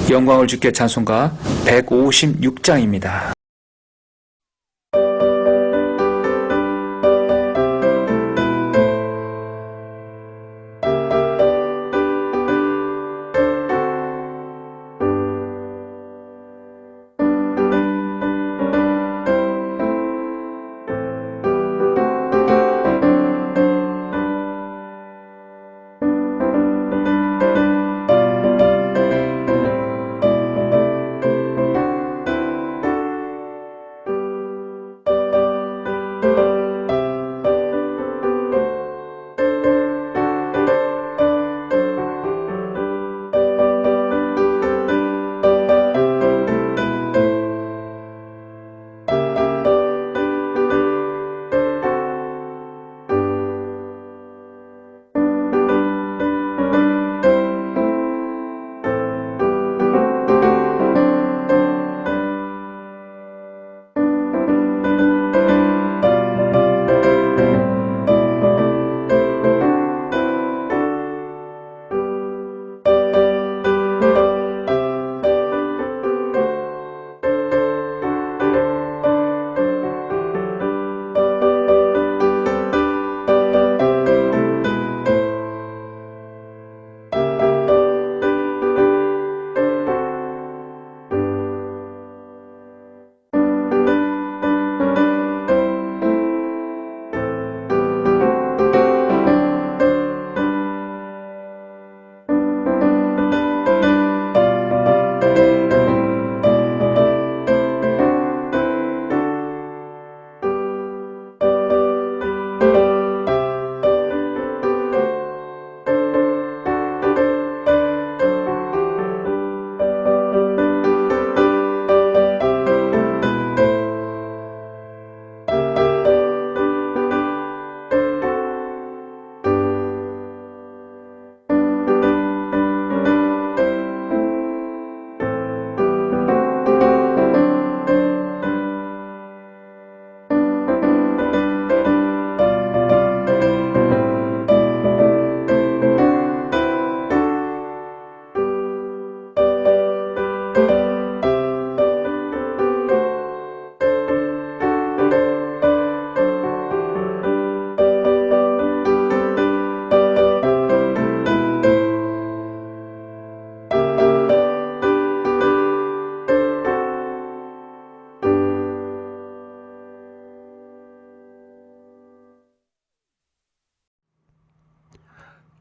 영광을 주께 찬송가 156장입니다.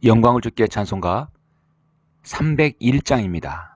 영광을 주께 찬송가 301장입니다.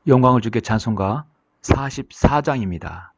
영광을 주께 찬송가 44장입니다.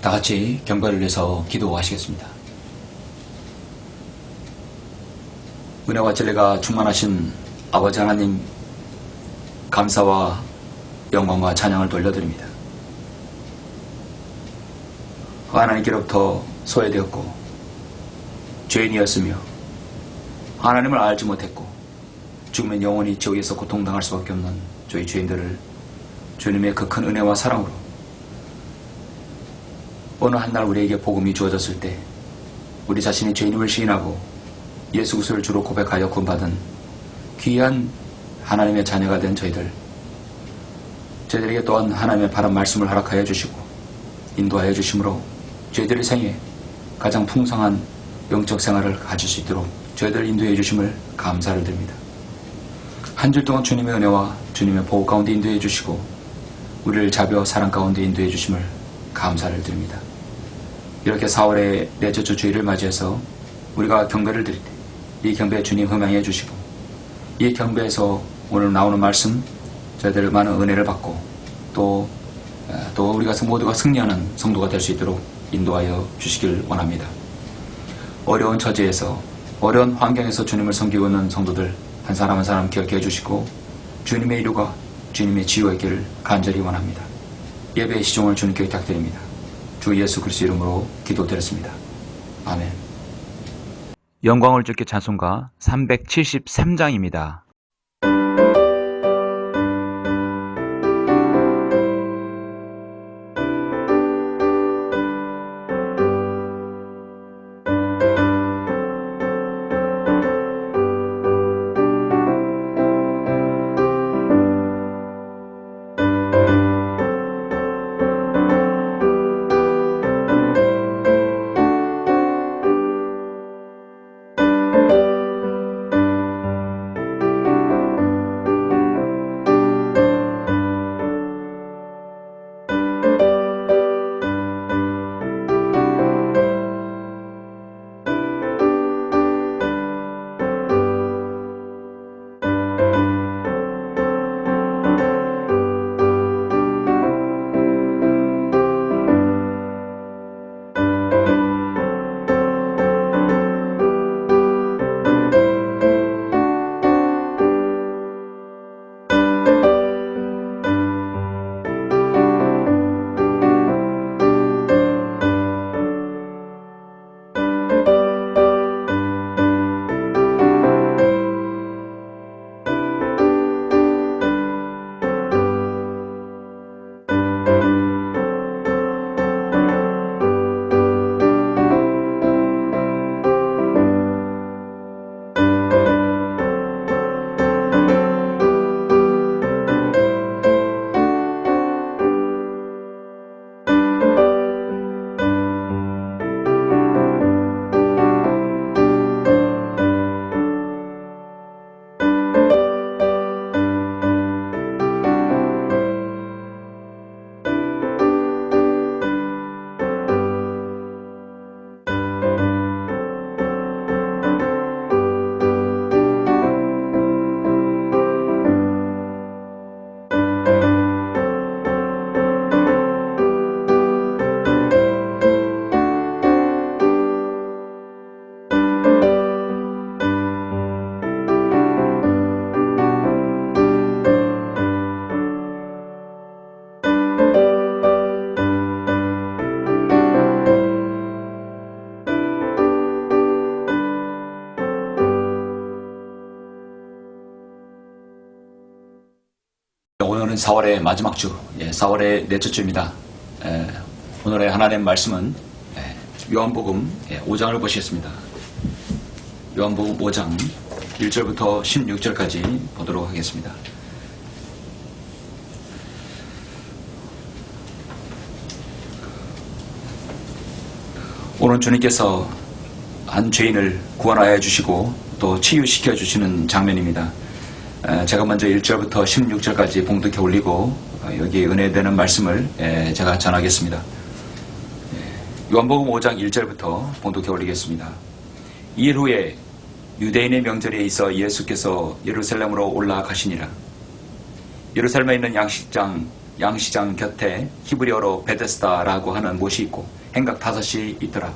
다 같이 경배를 위해서 기도하시겠습니다. 은혜와 진리가 충만하신 아버지 하나님, 감사와 영광과 찬양을 돌려드립니다. 하나님께로부터 소외되었고 죄인이었으며 하나님을 알지 못했고 죽으면 영원히 지옥에서 고통당할 수밖에 없는 저희 죄인들을 주님의 그 큰 은혜와 사랑으로 어느 한날 우리에게 복음이 주어졌을 때 우리 자신이 죄인임을 시인하고 예수 그리스도를 주로 고백하여 구원받은 귀한 하나님의 자녀가 된 저희들에게 또한 하나님의 바른 말씀을 허락하여 주시고 인도하여 주심으로 저희들의 생에 가장 풍성한 영적 생활을 가질 수 있도록 저희들을 인도해 주심을 감사를 드립니다. 한 주 동안 주님의 은혜와 주님의 보호 가운데 인도해 주시고 우리를 자비와 사랑 가운데 인도해 주심을 감사를 드립니다. 이렇게 4월의 넷째 주 주일을 맞이해서 우리가 경배를 드릴 때 이 경배에 주님 흠양해 주시고 이 경배에서 오늘 나오는 말씀 저희들 많은 은혜를 받고 또 우리가 모두가 승리하는 성도가 될 수 있도록 인도하여 주시길 원합니다. 어려운 처지에서 어려운 환경에서 주님을 섬기고 있는 성도들 한 사람 한 사람 기억해 주시고 주님의 이루가 주님의 지혜가 있기를 간절히 원합니다. 예배의 시종을 주님께 부탁드립니다. 주 예수 그리스도 이름으로 기도드렸습니다. 아멘. 영광을 주께 찬송가 373장입니다. 4월의 마지막 주, 4월의 넷째 주입니다. 오늘의 하나님의 말씀은 요한복음 5장을 보시겠습니다. 요한복음 5장 1절부터 16절까지 보도록 하겠습니다. 오늘 주님께서 한 죄인을 구원하여 주시고 또 치유시켜 주시는 장면입니다. 제가 먼저 1절부터 16절까지 봉독해 올리고 여기 은혜되는 말씀을 제가 전하겠습니다. 요한복음 5장 1절부터 봉독해 올리겠습니다. 이일 후에 유대인의 명절에 있어 예수께서 예루살렘으로 올라가시니라. 예루살렘에 있는 양시장 곁에 히브리어로 베데스다라고 하는 못이 있고 행각 5이 있더라.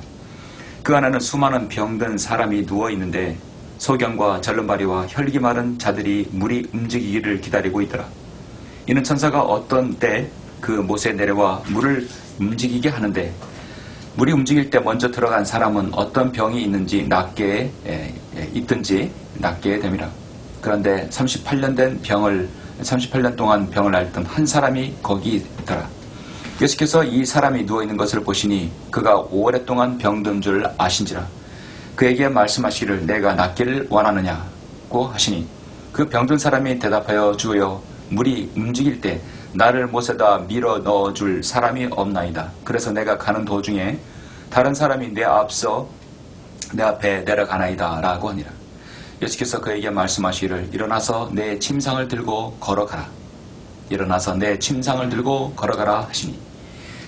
그 안에는 수많은 병든 사람이 누워 있는데 소경과 절름발이와 혈기 마른 자들이 물이 움직이기를 기다리고 있더라. 이는 천사가 어떤 때 그 못에 내려와 물을 움직이게 하는데 물이 움직일 때 먼저 들어간 사람은 어떤 병이 있는지 낫게 있든지 낫게 됨이라. 그런데 38년 동안 병을 앓던 한 사람이 거기 있더라. 예수께서 이 사람이 누워있는 것을 보시니 그가 오랫동안 병든 줄 아신지라. 그에게 말씀하시기를 내가 낫기를 원하느냐고 하시니 그 병든 사람이 대답하여 주여 물이 움직일 때 나를 못에다 밀어 넣어줄 사람이 없나이다. 그래서 내가 가는 도중에 다른 사람이 내 앞에 내려가나이다 라고 하니라. 예수께서 그에게 말씀하시기를 일어나서 내 침상을 들고 걸어가라. 일어나서 내 침상을 들고 걸어가라 하시니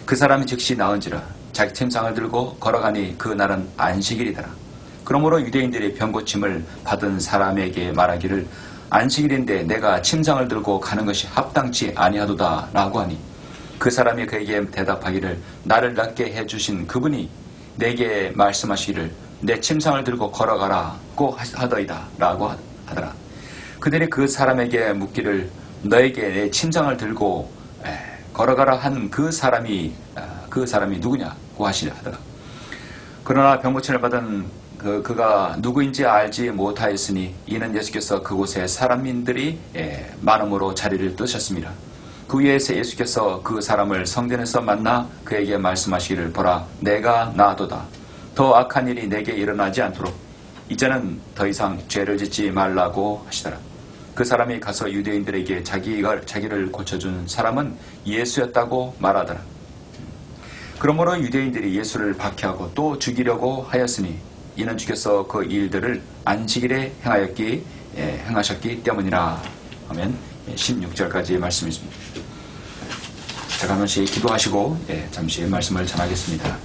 그 사람이 즉시 나은지라. 자기 침상을 들고 걸어가니 그 날은 안식일이더라. 그러므로 유대인들이 병고침을 받은 사람에게 말하기를 안식일인데 내가 침상을 들고 가는 것이 합당치 아니하도다 라고 하니 그 사람이 그에게 대답하기를 나를 낫게 해주신 그분이 내게 말씀하시기를 내 침상을 들고 걸어가라고 하더이다 라고 하더라. 그들이 그 사람에게 묻기를 너에게 내 침상을 들고 걸어가라 한 그 사람이 누구냐고 하더라. 그러나 병고침을 받은 그가 누구인지 알지 못하였으니 이는 예수께서 그곳에 사람인들이 많음으로 자리를 뜨셨습니다. 그 위에 예수께서 그 사람을 성전에서 만나 그에게 말씀하시기를 보라 내가 나도다. 더 악한 일이 내게 일어나지 않도록 이제는 더 이상 죄를 짓지 말라고 하시더라. 그 사람이 가서 유대인들에게 자기를 고쳐준 사람은 예수였다고 말하더라. 그러므로 유대인들이 예수를 박해하고 또 죽이려고 하였으니 이는 주께서 그 일들을 안식일에 행하셨기 때문이라 하면 16절까지의 말씀입니다. 제가 한 번씩 기도하시고 잠시 말씀을 전하겠습니다.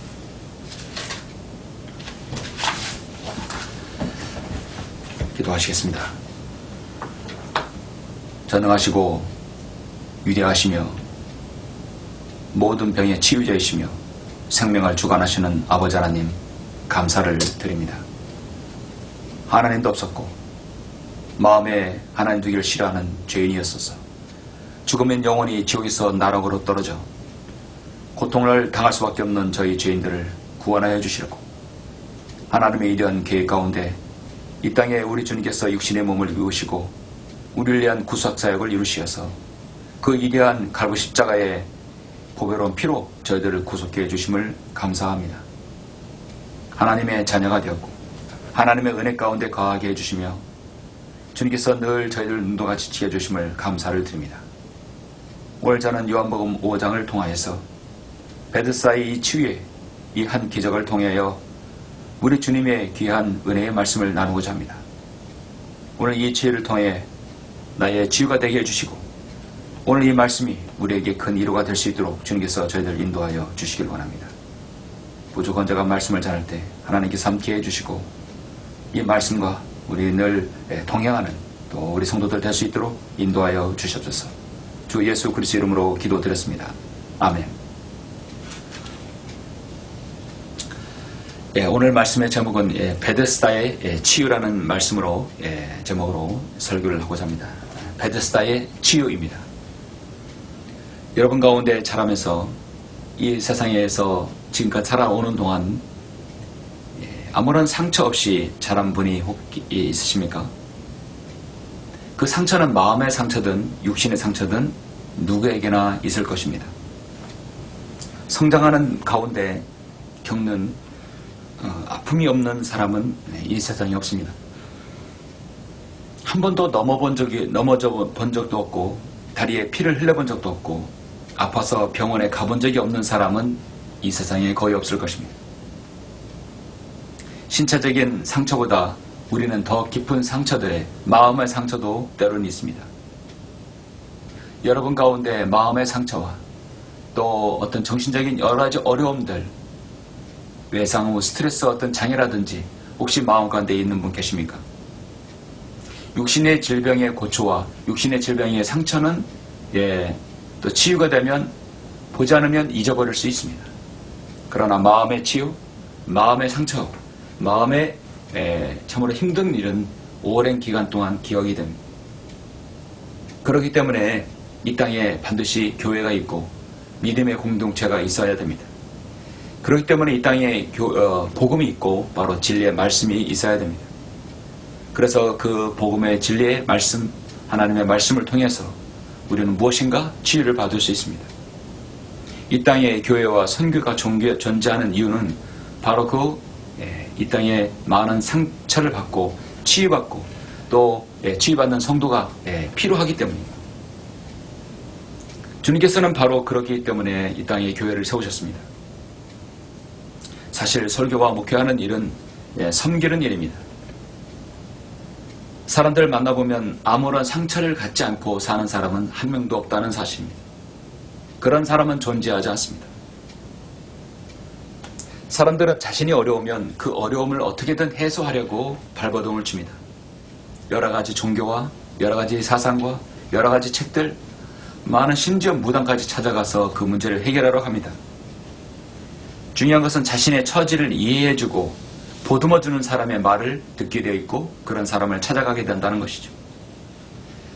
기도하시겠습니다. 전능하시고 위대하시며 모든 병의 치유자이시며 생명을 주관하시는 아버지 하나님 감사를 드립니다. 하나님도 없었고 마음에 하나님 두기를 싫어하는 죄인이었어서 죽으면 영원히 지옥에서 나락으로 떨어져 고통을 당할 수밖에 없는 저희 죄인들을 구원하여 주시려고 하나님의 이러한 계획 가운데 이 땅에 우리 주님께서 육신의 몸을 입으시고 우리를 위한 구속사역을 이루시어서 그 이대한 갈고 십자가의 보배로운 피로 저희들을 구속해 주심을 감사합니다. 하나님의 자녀가 되었고 하나님의 은혜 가운데 거하게 해주시며 주님께서 늘 저희를 눈도같이 지켜주심을 감사를 드립니다. 오늘 저는 요한복음 5장을 통하여서 베드사의 이 치유의 이 한 기적을 통하여 우리 주님의 귀한 은혜의 말씀을 나누고자 합니다. 오늘 이 치유를 통해 나의 치유가 되게 해주시고 오늘 이 말씀이 우리에게 큰 위로가 될 수 있도록 주님께서 저희들 인도하여 주시길 원합니다. 부족한 자가 말씀을 전할 때 하나님께서 함께 해주시고 이 말씀과 우리 늘 동행하는 또 우리 성도들 될 수 있도록 인도하여 주시옵소서. 주 예수 그리스도 이름으로 기도드렸습니다. 아멘. 오늘 말씀의 제목은 베데스다의 치유라는 말씀으로 제목으로 설교를 하고자 합니다. 베데스다의 치유입니다. 여러분 가운데 자라면서 이 세상에서 지금까지 살아오는 동안 아무런 상처 없이 자란 분이 혹 있으십니까? 그 상처는 마음의 상처든 육신의 상처든 누구에게나 있을 것입니다. 성장하는 가운데 겪는 아픔이 없는 사람은 이 세상에 없습니다. 한 번도 넘어져 본 적도 없고 다리에 피를 흘려본 적도 없고 아파서 병원에 가본 적이 없는 사람은 이 세상에 거의 없을 것입니다. 신체적인 상처보다 우리는 더 깊은 상처들에 마음의 상처도 때로는 있습니다. 여러분 가운데 마음의 상처와 또 어떤 정신적인 여러 가지 어려움들, 외상 후 스트레스 어떤 장애라든지 혹시 마음 가운데 있는 분 계십니까? 육신의 질병의 고초와 육신의 질병의 상처는 또 치유가 되면 보지 않으면 잊어버릴 수 있습니다. 그러나 마음의 치유, 마음의 상처, 마음의 참으로 힘든 일은 오랜 기간 동안 기억이 됩니다. 그렇기 때문에 이 땅에 반드시 교회가 있고 믿음의 공동체가 있어야 됩니다. 그렇기 때문에 이 땅에 복음이 있고 바로 진리의 말씀이 있어야 됩니다. 그래서 그 복음의 진리의 말씀, 하나님의 말씀을 통해서 우리는 무엇인가 치유를 받을 수 있습니다. 이 땅에 교회와 선교가 존재하는 이유는 바로 이 땅에 많은 상처를 받고 치유받고 또 치유받는 성도가 필요하기 때문입니다. 주님께서는 바로 그렇기 때문에 이 땅에 교회를 세우셨습니다. 사실 설교와 목회하는 일은 섬기는 일입니다. 사람들을 만나보면 아무런 상처를 갖지 않고 사는 사람은 한 명도 없다는 사실입니다. 그런 사람은 존재하지 않습니다. 사람들은 자신이 어려우면 그 어려움을 어떻게든 해소하려고 발버둥을 칩니다. 여러 가지 종교와 여러 가지 사상과 여러 가지 책들, 많은 심지어 무당까지 찾아가서 그 문제를 해결하러 갑니다. 중요한 것은 자신의 처지를 이해해주고 보듬어주는 사람의 말을 듣게 되어 있고 그런 사람을 찾아가게 된다는 것이죠.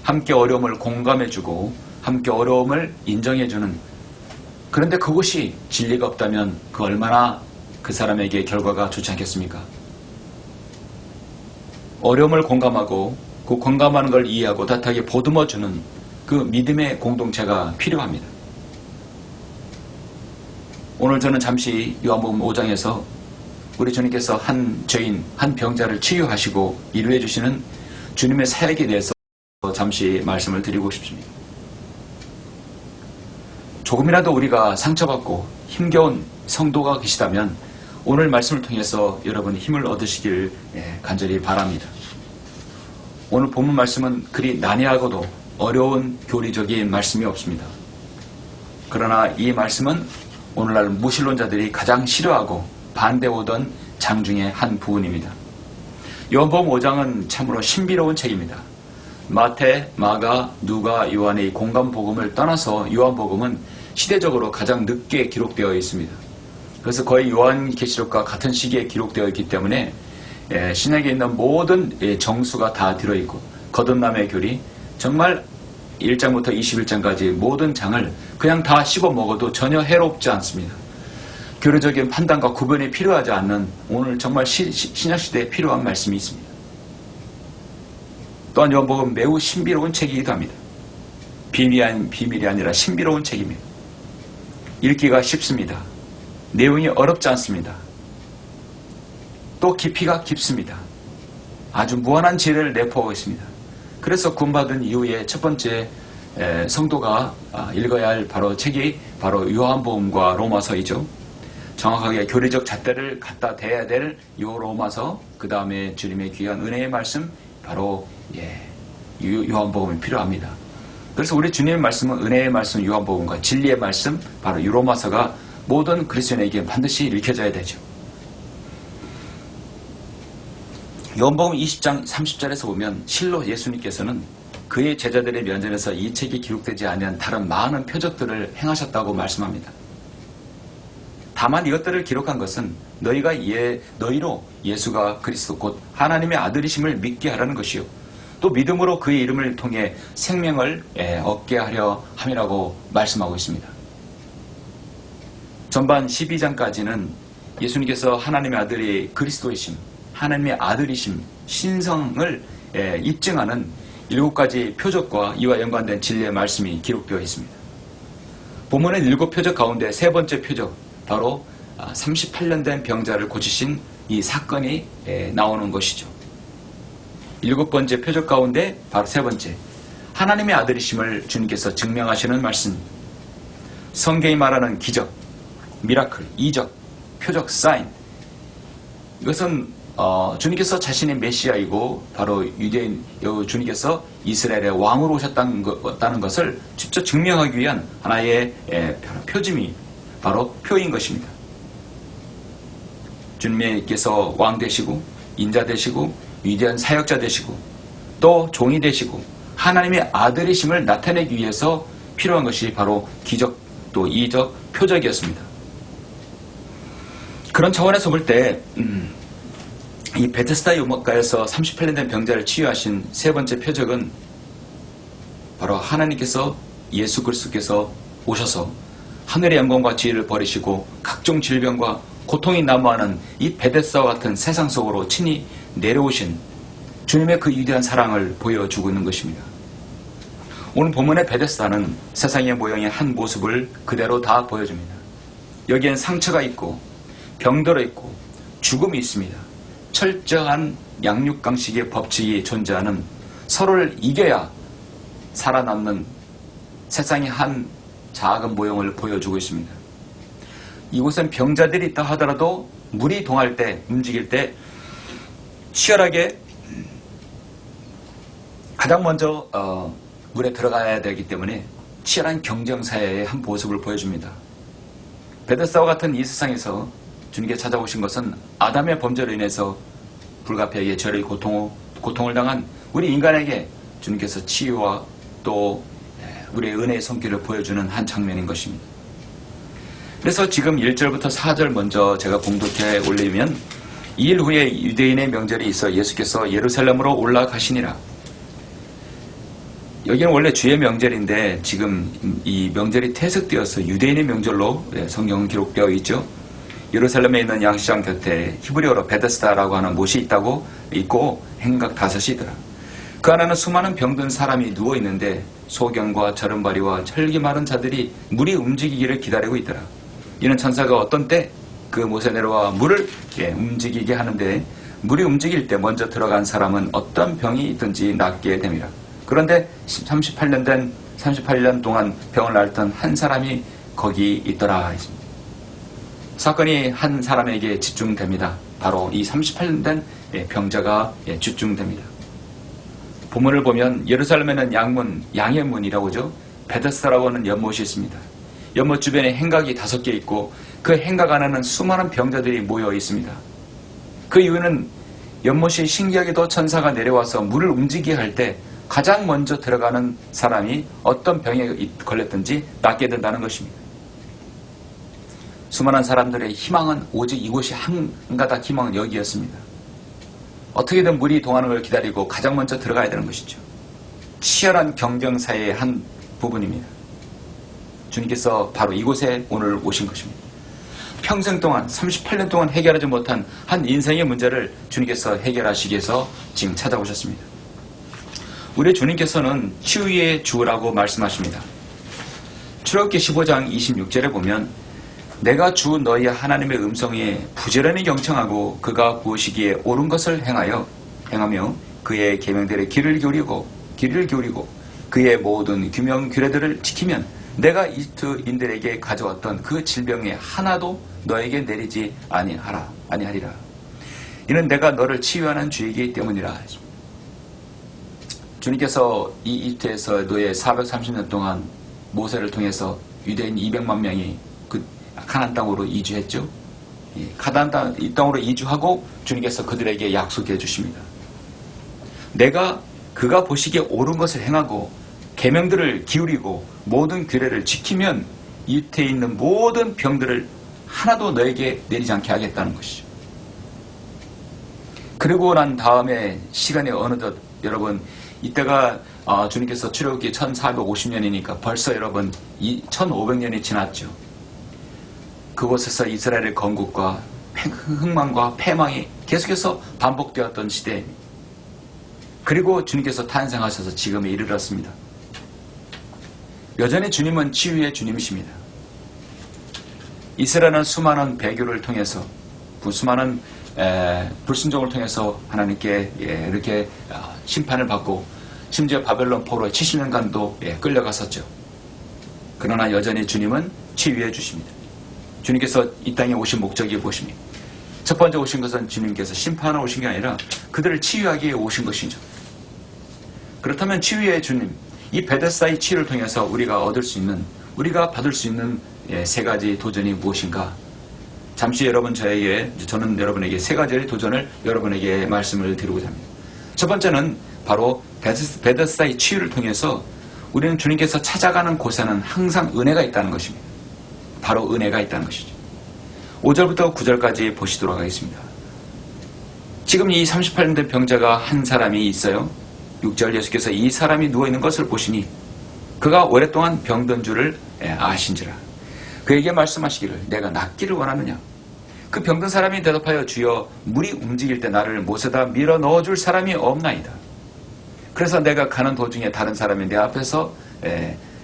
함께 어려움을 공감해주고 함께 어려움을 인정해주는, 그런데 그것이 진리가 없다면 그 얼마나 그 사람에게 결과가 좋지 않겠습니까? 어려움을 공감하고 그 공감하는 걸 이해하고 따뜻하게 보듬어주는 그 믿음의 공동체가 필요합니다. 오늘 저는 잠시 요한복음 5장에서 우리 주님께서 한 죄인, 한 병자를 치유하시고 이루해 주시는 주님의 사역에 대해서 잠시 말씀을 드리고 싶습니다. 조금이라도 우리가 상처받고 힘겨운 성도가 계시다면 오늘 말씀을 통해서 여러분이 힘을 얻으시길 간절히 바랍니다. 오늘 본문 말씀은 그리 난해하고도 어려운 교리적인 말씀이 없습니다. 그러나 이 말씀은 오늘날 무신론자들이 가장 싫어하고 반대오던 장 중에 한 부분입니다. 요한복음 5장은 참으로 신비로운 책입니다. 마태, 마가, 누가, 요한의 공간복음을 떠나서 요한복음은 시대적으로 가장 늦게 기록되어 있습니다. 그래서 거의 요한계시록과 같은 시기에 기록되어 있기 때문에 신약에 있는 모든 정수가 다 들어있고 거듭남의 교리, 정말 1장부터 21장까지 모든 장을 그냥 다 씹어 먹어도 전혀 해롭지 않습니다. 교리적인 판단과 구분이 필요하지 않는 오늘 정말 신약시대에 필요한 말씀이 있습니다. 또한 요한복음 매우 신비로운 책이기도 합니다. 비밀이 아니라 신비로운 책입니다. 읽기가 쉽습니다. 내용이 어렵지 않습니다. 또 깊이가 깊습니다. 아주 무한한 지혜를 내포하고 있습니다. 그래서 구원받은 이후에 첫 번째 성도가 읽어야 할 바로 책이 바로 요한복음과 로마서이죠. 정확하게 교리적 잣대를 갖다 대야 될 요 로마서, 그 다음에 주님의 귀한 은혜의 말씀, 바로 요한복음이 필요합니다. 그래서 우리 주님의 말씀은 은혜의 말씀 요한복음과 진리의 말씀, 바로 이 로마서가 모든 그리스도인에게 반드시 읽혀져야 되죠. 요한복음 20장 30절에서 보면 실로 예수님께서는 그의 제자들의 면전에서 이 책이 기록되지 않은 다른 많은 표적들을 행하셨다고 말씀합니다. 다만 이것들을 기록한 것은 너희로 예수가 그리스도 곧 하나님의 아들이심을 믿게 하라는 것이요, 또 믿음으로 그의 이름을 통해 생명을 얻게 하려 함이라고 말씀하고 있습니다. 전반 12장까지는 예수님께서 하나님의 아들이 그리스도이심, 하나님의 아들이심, 신성을 입증하는 7가지 표적과 이와 연관된 진리의 말씀이 기록되어 있습니다. 본문은 7표적 가운데 세 번째 표적, 바로 38년 된 병자를 고치신 이 사건이 나오는 것이죠. 7번째 표적 가운데 바로 세 번째, 하나님의 아들이심을 주님께서 증명하시는 말씀. 성경이 말하는 기적, 미라클, 이적, 표적, 사인. 이것은 주님께서 자신의 메시아이고 바로 유대인 주님께서 이스라엘의 왕으로 오셨다는 것을 직접 증명하기 위한 하나의 표징이 바로 표인 것입니다. 주님께서 왕 되시고 인자 되시고 위대한 사역자 되시고 또 종이 되시고 하나님의 아들이심을 나타내기 위해서 필요한 것이 바로 기적 또 이적 표적이었습니다. 그런 차원에서 볼 때 이 베데스다 유목가에서 38년 된 병자를 치유하신 세 번째 표적은 바로 하나님께서 예수 그리스도께서 오셔서 하늘의 영광과 지혜를 버리시고 각종 질병과 고통이 난무하는 이 베데스다와 같은 세상 속으로 친히 내려오신 주님의 그 위대한 사랑을 보여주고 있는 것입니다. 오늘 본문의 베데스다는 세상의 모형의 한 모습을 그대로 다 보여줍니다. 여기엔 상처가 있고 병들어 있고 죽음이 있습니다. 철저한 양육강식의 법칙이 존재하는, 서로를 이겨야 살아남는 세상의 한 작은 모형을 보여주고 있습니다. 이곳엔 병자들이 있다 하더라도 물이 동할 때, 움직일 때 치열하게 가장 먼저 물에 들어가야 되기 때문에 치열한 경쟁사회의 한 모습을 보여줍니다. 베데스다와 같은 이 세상에서 주님께 찾아오신 것은 아담의 범죄로 인해서 불가피하게 죄를 고통을 당한 우리 인간에게 주님께서 치유와 또 우리의 은혜의 손길을 보여주는 한 장면인 것입니다. 그래서 지금 1절부터 4절 먼저 제가 봉독해 올리면, 2일 후에 유대인의 명절이 있어 예수께서 예루살렘으로 올라가시니라. 여기는 원래 주의 명절인데 지금 이 명절이 퇴색되어서 유대인의 명절로 성경은 기록되어 있죠. 예루살렘에 있는 양시장 곁에 히브리어로 베데스다라고 하는 못이 있고 행각 5이더라. 그 안에는 수많은 병든 사람이 누워있는데 소경과 저른바리와 혈기 마른 자들이 물이 움직이기를 기다리고 있더라. 이는 천사가 어떤 때 그 못에 내려와 물을 움직이게 하는데, 물이 움직일 때 먼저 들어간 사람은 어떤 병이 있든지 낫게 됨이라. 그런데 38년 동안 병을 앓던 한 사람이 거기 있더라. 사건이 한 사람에게 집중됩니다. 바로 이 38년 된 병자가 집중됩니다. 본문을 보면 예루살렘에는 양의 문이라고 하죠. 베데스다라고 하는 연못이 있습니다. 연못 주변에 행각이 5개 있고 그 행각 안에는 수많은 병자들이 모여 있습니다. 그 이유는 연못이 신기하게도 천사가 내려와서 물을 움직이게 할 때 가장 먼저 들어가는 사람이 어떤 병에 걸렸든지 낫게 된다는 것입니다. 수많은 사람들의 희망은 오직 이곳이 한 가닥 희망은 여기였습니다. 어떻게든 물이 동하는 걸 기다리고 가장 먼저 들어가야 되는 것이죠. 치열한 경쟁사의 한 부분입니다. 주님께서 바로 이곳에 오늘 오신 것입니다. 평생 동안 38년 동안 해결하지 못한 한 인생의 문제를 주님께서 해결하시기 위해서 지금 찾아오셨습니다. 우리 주님께서는 치유의 주라고 말씀하십니다. 출애굽기 15장 26절에 보면, 내가 주 너희 하나님의 음성에 부지런히 경청하고 그가 보시기에 옳은 것을 행하며 그의 계명들의 귀를 기울이고 그의 모든 규명 규례들을 지키면 내가 이집트인들에게 가져왔던 그 질병의 하나도 너에게 내리지 아니하리라. 이는 내가 너를 치유하는 주이기 때문이라. 주님께서 이 이집트에서 노예 430년 동안 모세를 통해서 유대인 200만 명이 그 가나안 땅으로 이주했죠. 가나안 땅, 이 땅으로 이주하고 주님께서 그들에게 약속해 주십니다. 내가 그가 보시기에 옳은 것을 행하고 계명들을 기울이고 모든 규례를 지키면 이집트에 있는 모든 병들을 하나도 너에게 내리지 않게 하겠다는 것이죠. 그리고 난 다음에 시간이 어느덧, 여러분, 이때가 주님께서 출애굽기 1450년이니까 벌써 여러분 1500년이 지났죠. 그곳에서 이스라엘의 건국과 흥망과 패망이 계속해서 반복되었던 시대입니다. 그리고 주님께서 탄생하셔서 지금에 이르렀습니다. 여전히 주님은 치유의 주님이십니다. 이스라엘은 수많은 배교를 통해서 수많은 불순종을 통해서 하나님께 이렇게 심판을 받고 심지어 바벨론 포로에 70년간도 끌려갔었죠. 그러나 여전히 주님은 치유해 주십니다. 주님께서 이 땅에 오신 목적이 무엇입니까? 첫 번째 오신 것은 주님께서 심판하러 오신 게 아니라 그들을 치유하기 위해 오신 것이죠. 그렇다면 치유의 주님, 이 베데스다의 치유를 통해서 우리가 얻을 수 있는, 우리가 받을 수 있는 세 가지 도전이 무엇인가? 잠시 저는 여러분에게 세 가지의 도전을 여러분에게 말씀을 드리고자 합니다. 첫 번째는 바로 베데스다의 치유를 통해서 우리는 주님께서 찾아가는 곳에는 항상 은혜가 있다는 것입니다. 바로 은혜가 있다는 것이죠. 5절부터 9절까지 보시도록 하겠습니다. 지금 이 38년 된 병자가 한 사람이 있어요. 6절 예수께서 이 사람이 누워있는 것을 보시니 그가 오랫동안 병든 줄을 아신지라. 그에게 말씀하시기를 내가 낫기를 원하느냐. 그 병든 사람이 대답하여 주여 물이 움직일 때 나를 못에다 밀어 넣어줄 사람이 없나이다. 그래서 내가 가는 도중에 다른 사람이 내 앞에서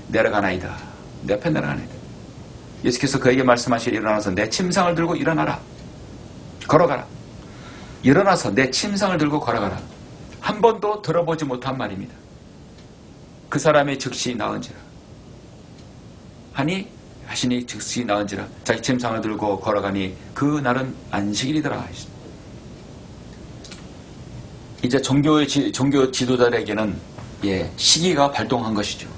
내려가나이다. 내 앞에 내려가나이다. 예수께서 그에게 말씀하시기를 일어나서 내 침상을 들고 일어나라. 걸어가라. 일어나서 내 침상을 들고 걸어가라. 한 번도 들어보지 못한 말입니다. 그 사람이 즉시 나은지라. 하시니 즉시 나은지라. 자기 침상을 들고 걸어가니 그 날은 안식일이더라. 이제 종교 지도자에게는 시기가 발동한 것이죠.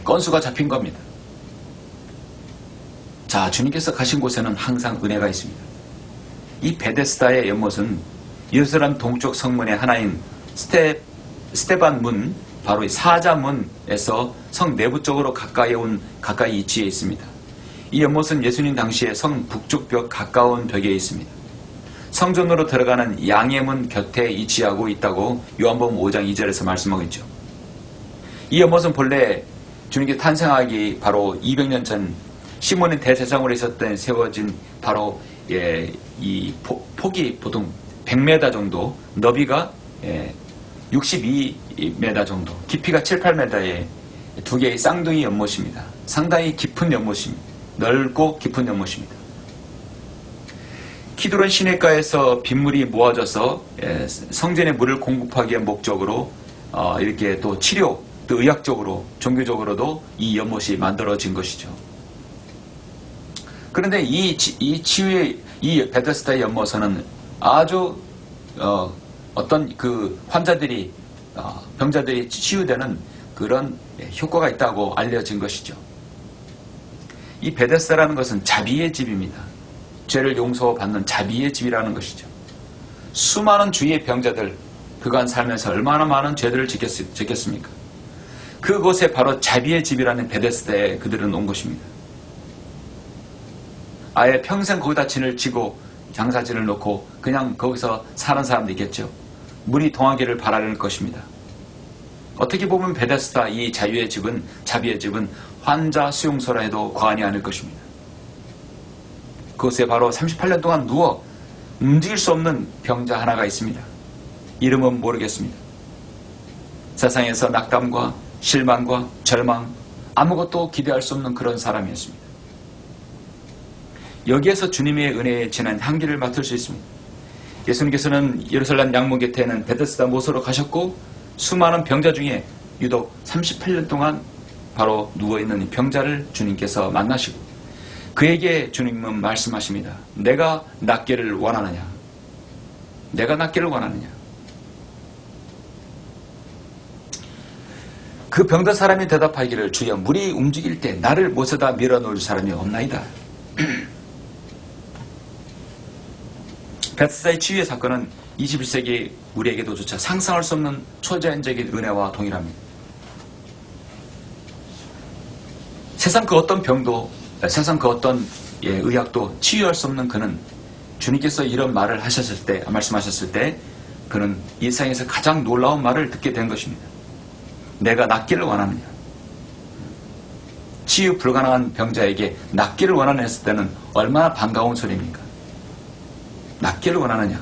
건수가 잡힌 겁니다. 자, 주님께서 가신 곳에는 항상 은혜가 있습니다. 이 베데스다의 연못은 예루살렘 동쪽 성문의 하나인 스테반 문, 바로 이 사자문에서 성 내부 쪽으로 가까이 위치해 있습니다. 이 연못은 예수님 당시에 성 북쪽 벽 가까운 벽에 있습니다. 성전으로 들어가는 양의 문 곁에 위치하고 있다고 요한복음 5장 2절에서 말씀하고 있죠. 이 연못은 본래 주님께 탄생하기 바로 200년 전 시몬의 대제사장으로 있었던 세워진 바로 이 폭이 보통 100m 정도, 너비가 62m 정도, 깊이가 7, 8m의 두 개의 쌍둥이 연못입니다. 상당히 깊은 연못입니다. 넓고 깊은 연못입니다. 키드론 시내가에서 빗물이 모아져서 성전에 물을 공급하기 위한 목적으로 이렇게 또 치료, 또 의학적으로, 종교적으로도 이 연못이 만들어진 것이죠. 그런데 이 치유의 이 베데스다의 연못에는 아주 어떤 그 환자들이 병자들이 치유되는 그런 효과가 있다고 알려진 것이죠. 이 베데스다라는 것은 자비의 집입니다. 죄를 용서받는 자비의 집이라는 것이죠. 수많은 주위의 병자들, 그간 살면서 얼마나 많은 죄들을 지켰습니까? 그곳에 바로 자비의 집이라는 베데스다에 그들은 온 것입니다. 아예 평생 거기다 진을 치고 장사진을 놓고 그냥 거기서 사는 사람도 있겠죠. 물이 동하기를 바라는 것입니다. 어떻게 보면 베데스다 이 자비의 집은 환자 수용소라 해도 과언이 아닐 것입니다. 그곳에 바로 38년 동안 누워 움직일 수 없는 병자 하나가 있습니다. 이름은 모르겠습니다. 세상에서 낙담과 실망과 절망, 아무것도 기대할 수 없는 그런 사람이었습니다. 여기에서 주님의 은혜에 진한 향기를 맡을 수 있습니다. 예수님께서는 예루살렘 양문 곁에 있는 베데스다 못으로 가셨고 수많은 병자 중에 유독 38년 동안 바로 누워있는 이 병자를 주님께서 만나시고 그에게 주님은 말씀하십니다. 내가 낫기를 원하느냐? 내가 낫기를 원하느냐? 그 병든 사람이 대답하기를 주여 물이 움직일 때 나를 못에다 밀어놓을 사람이 없나이다. 베데스다의 치유의 사건은 21세기 우리에게도조차 상상할 수 없는 초자연적인 은혜와 동일합니다. 세상 그 어떤 병도, 세상 그 어떤 의학도 치유할 수 없는 그는 주님께서 이런 말을 말씀하셨을 때 그는 이 세상에서 가장 놀라운 말을 듣게 된 것입니다. 내가 낫기를 원하느냐? 치유 불가능한 병자에게 낫기를 원하는 했을 때는 얼마나 반가운 소리입니까? 낫기를 원하느냐?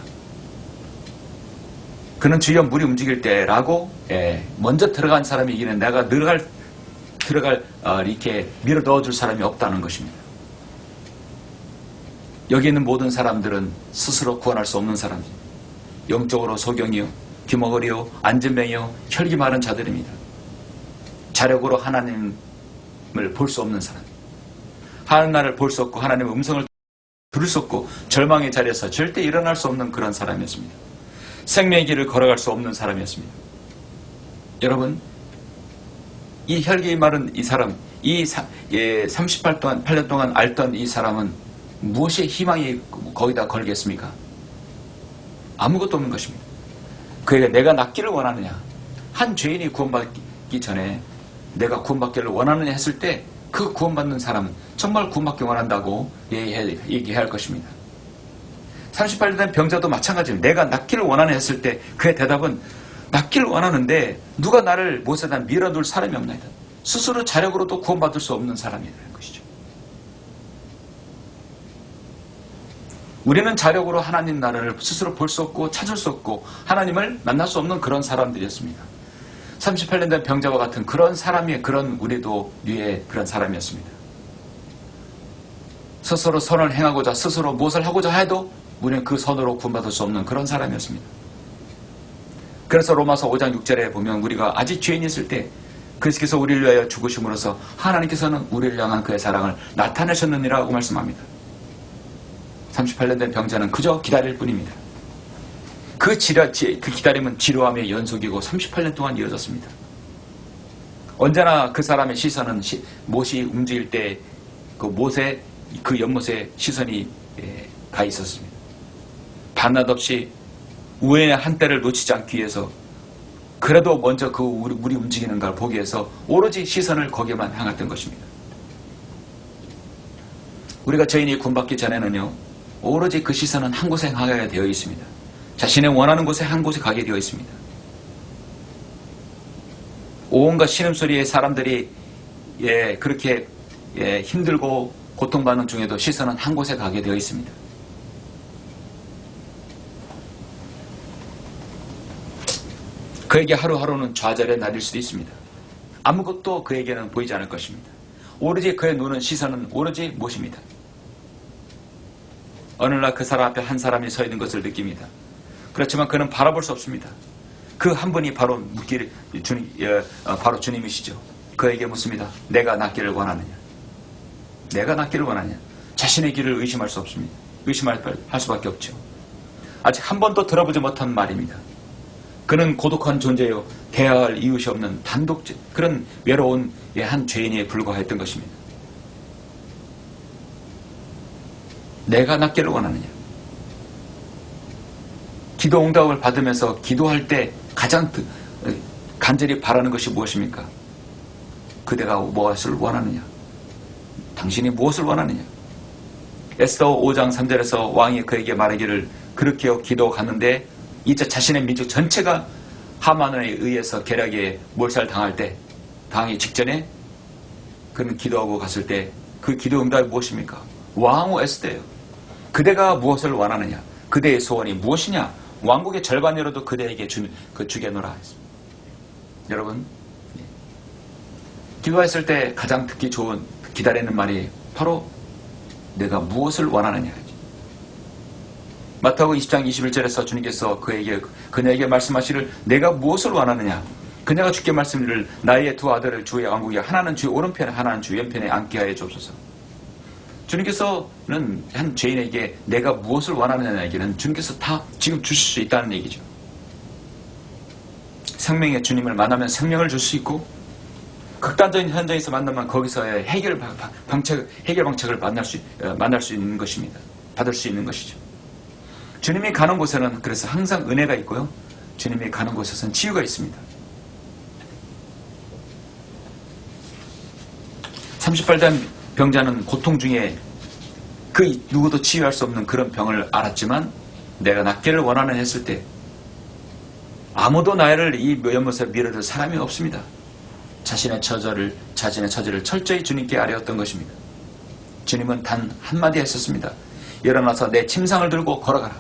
그는 주여 물이 움직일 때라고 먼저 들어간 사람이 이기는 내가 이렇게 밀어 넣어줄 사람이 없다는 것입니다. 여기 있는 모든 사람들은 스스로 구원할 수 없는 사람입니다. 영적으로 소경이요, 귀머거리요, 안전뱅이요, 혈기 마른 자들입니다. 자력으로 하나님을 볼 수 없는 사람, 하나님을 볼 수 없고 하나님의 음성을 들을 수 없고 절망의 자리에서 절대 일어날 수 없는 그런 사람이었습니다. 생명의 길을 걸어갈 수 없는 사람이었습니다. 여러분, 이 혈기 마른 이 사람, 38년 동안 앓던 이 사람은 무엇이 희망이 거기다 걸겠습니까? 아무것도 없는 것입니다. 그에게 내가 낫기를 원하느냐, 한 죄인이 구원받기 전에 내가 구원받기를 원하느냐 했을 때 그 구원받는 사람은 정말 구원받기 원한다고 얘기해야 할 것입니다. 38년 된 병자도 마찬가지입니다. 내가 낫기를 원하느냐 했을 때 그의 대답은 낫기를 원하는데 누가 나를 못에다 밀어둘 사람이 없나이다. 스스로 자력으로도 구원받을 수 없는 사람이라는 것이죠. 우리는 자력으로 하나님 나라를 스스로 볼 수 없고 찾을 수 없고 하나님을 만날 수 없는 그런 사람들이었습니다. 38년 된 병자와 같은 그런 사람이 그런 우리도 위에 그런 사람이었습니다. 스스로 선을 행하고자 스스로 무엇을 하고자 해도 우리는 그 선으로 구원받을 수 없는 그런 사람이었습니다. 그래서 로마서 5장 6절에 보면 우리가 아직 죄인이 있을 때 그리스도께서 우리를 위하여 죽으심으로써 하나님께서는 우리를 향한 그의 사랑을 나타내셨느니라고 말씀합니다. 38년 된 병자는 그저 기다릴 뿐입니다. 그 기다림은 지루함의 연속이고 38년 동안 이어졌습니다. 언제나 그 사람의 시선은 못이 움직일 때 그 연못에 시선이 가 있었습니다. 밤낮 없이 우연의 한때를 놓치지 않기 위해서 그래도 먼저 그 물이 움직이는 걸 보기 위해서 오로지 시선을 거기에만 향했던 것입니다. 우리가 죄인이 구원받기 전에는요, 오로지 그 시선은 한 곳에 향하게 되어 있습니다. 자신의 원하는 곳에 한 곳에 가게 되어 있습니다. 온갖 신음소리에 사람들이 그렇게 힘들고 고통받는 중에도 시선은 한 곳에 가게 되어 있습니다. 그에게 하루하루는 좌절의 날일 수도 있습니다. 아무것도 그에게는 보이지 않을 것입니다. 오로지 그의 눈은 시선은 오로지 무엇입니다. 어느 날 그 사람 앞에 한 사람이 서 있는 것을 느낍니다. 그렇지만 그는 바라볼 수 없습니다. 그 한 분이 바로 바로 주님이시죠. 그에게 묻습니다. 내가 낫기를 원하느냐? 내가 낫기를 원하느냐? 자신의 길을 의심할 수 없습니다. 의심할 수밖에 없죠. 아직 한 번도 들어보지 못한 말입니다. 그는 고독한 존재요, 대화할 이웃이 없는 그런 외로운 한 죄인에 불과했던 것입니다. 내가 낫기를 원하느냐? 기도 응답을 받으면서 기도할 때 가장 간절히 바라는 것이 무엇입니까? 그대가 무엇을 원하느냐? 당신이 무엇을 원하느냐? 에스더 5장 3절에서 왕이 그에게 말하기를 그렇게 기도가 갔는데 이제 자신의 민족 전체가 하만에 의해서 계략에 당하기 직전에 그는 기도하고 갔을 때 그 기도 응답이 무엇입니까? 왕후 에스더예요. 그대가 무엇을 원하느냐? 그대의 소원이 무엇이냐? 왕국의 절반이라도 그대에게 주게노라 했습니다. 여러분, 기도했을 때 가장 듣기 좋은 기다리는 말이 바로 내가 무엇을 원하느냐. 마태복음 20장 21절에서 주님께서 그녀에게 말씀하시를 내가 무엇을 원하느냐. 그녀가 주께 말씀드릴 나의 두 아들을 주의 왕국에 하나는 주의 오른편에 하나는 주의 왼편에 앉게 하여 주옵소서. 주님께서는 한 죄인에게 내가 무엇을 원하느냐 얘기는 주님께서 다 지금 주실 수 있다는 얘기죠. 생명의 주님을 만나면 생명을 줄 수 있고 극단적인 현장에서 만나면 거기서의 해결 방책을 만날 수 있는 것입니다. 받을 수 있는 것이죠. 주님이 가는 곳에는 그래서 항상 은혜가 있고요. 주님이 가는 곳에서는 치유가 있습니다. 38단 병자는 고통 중에 그 누구도 치유할 수 없는 그런 병을 알았지만 내가 낫기를 원하는 했을 때 아무도 나를 이 연못에 밀어줄 사람이 없습니다. 자신의 처지를 철저히 주님께 아뢰었던 것입니다. 주님은 단 한마디 했었습니다. 일어나서 내 침상을 들고 걸어가라.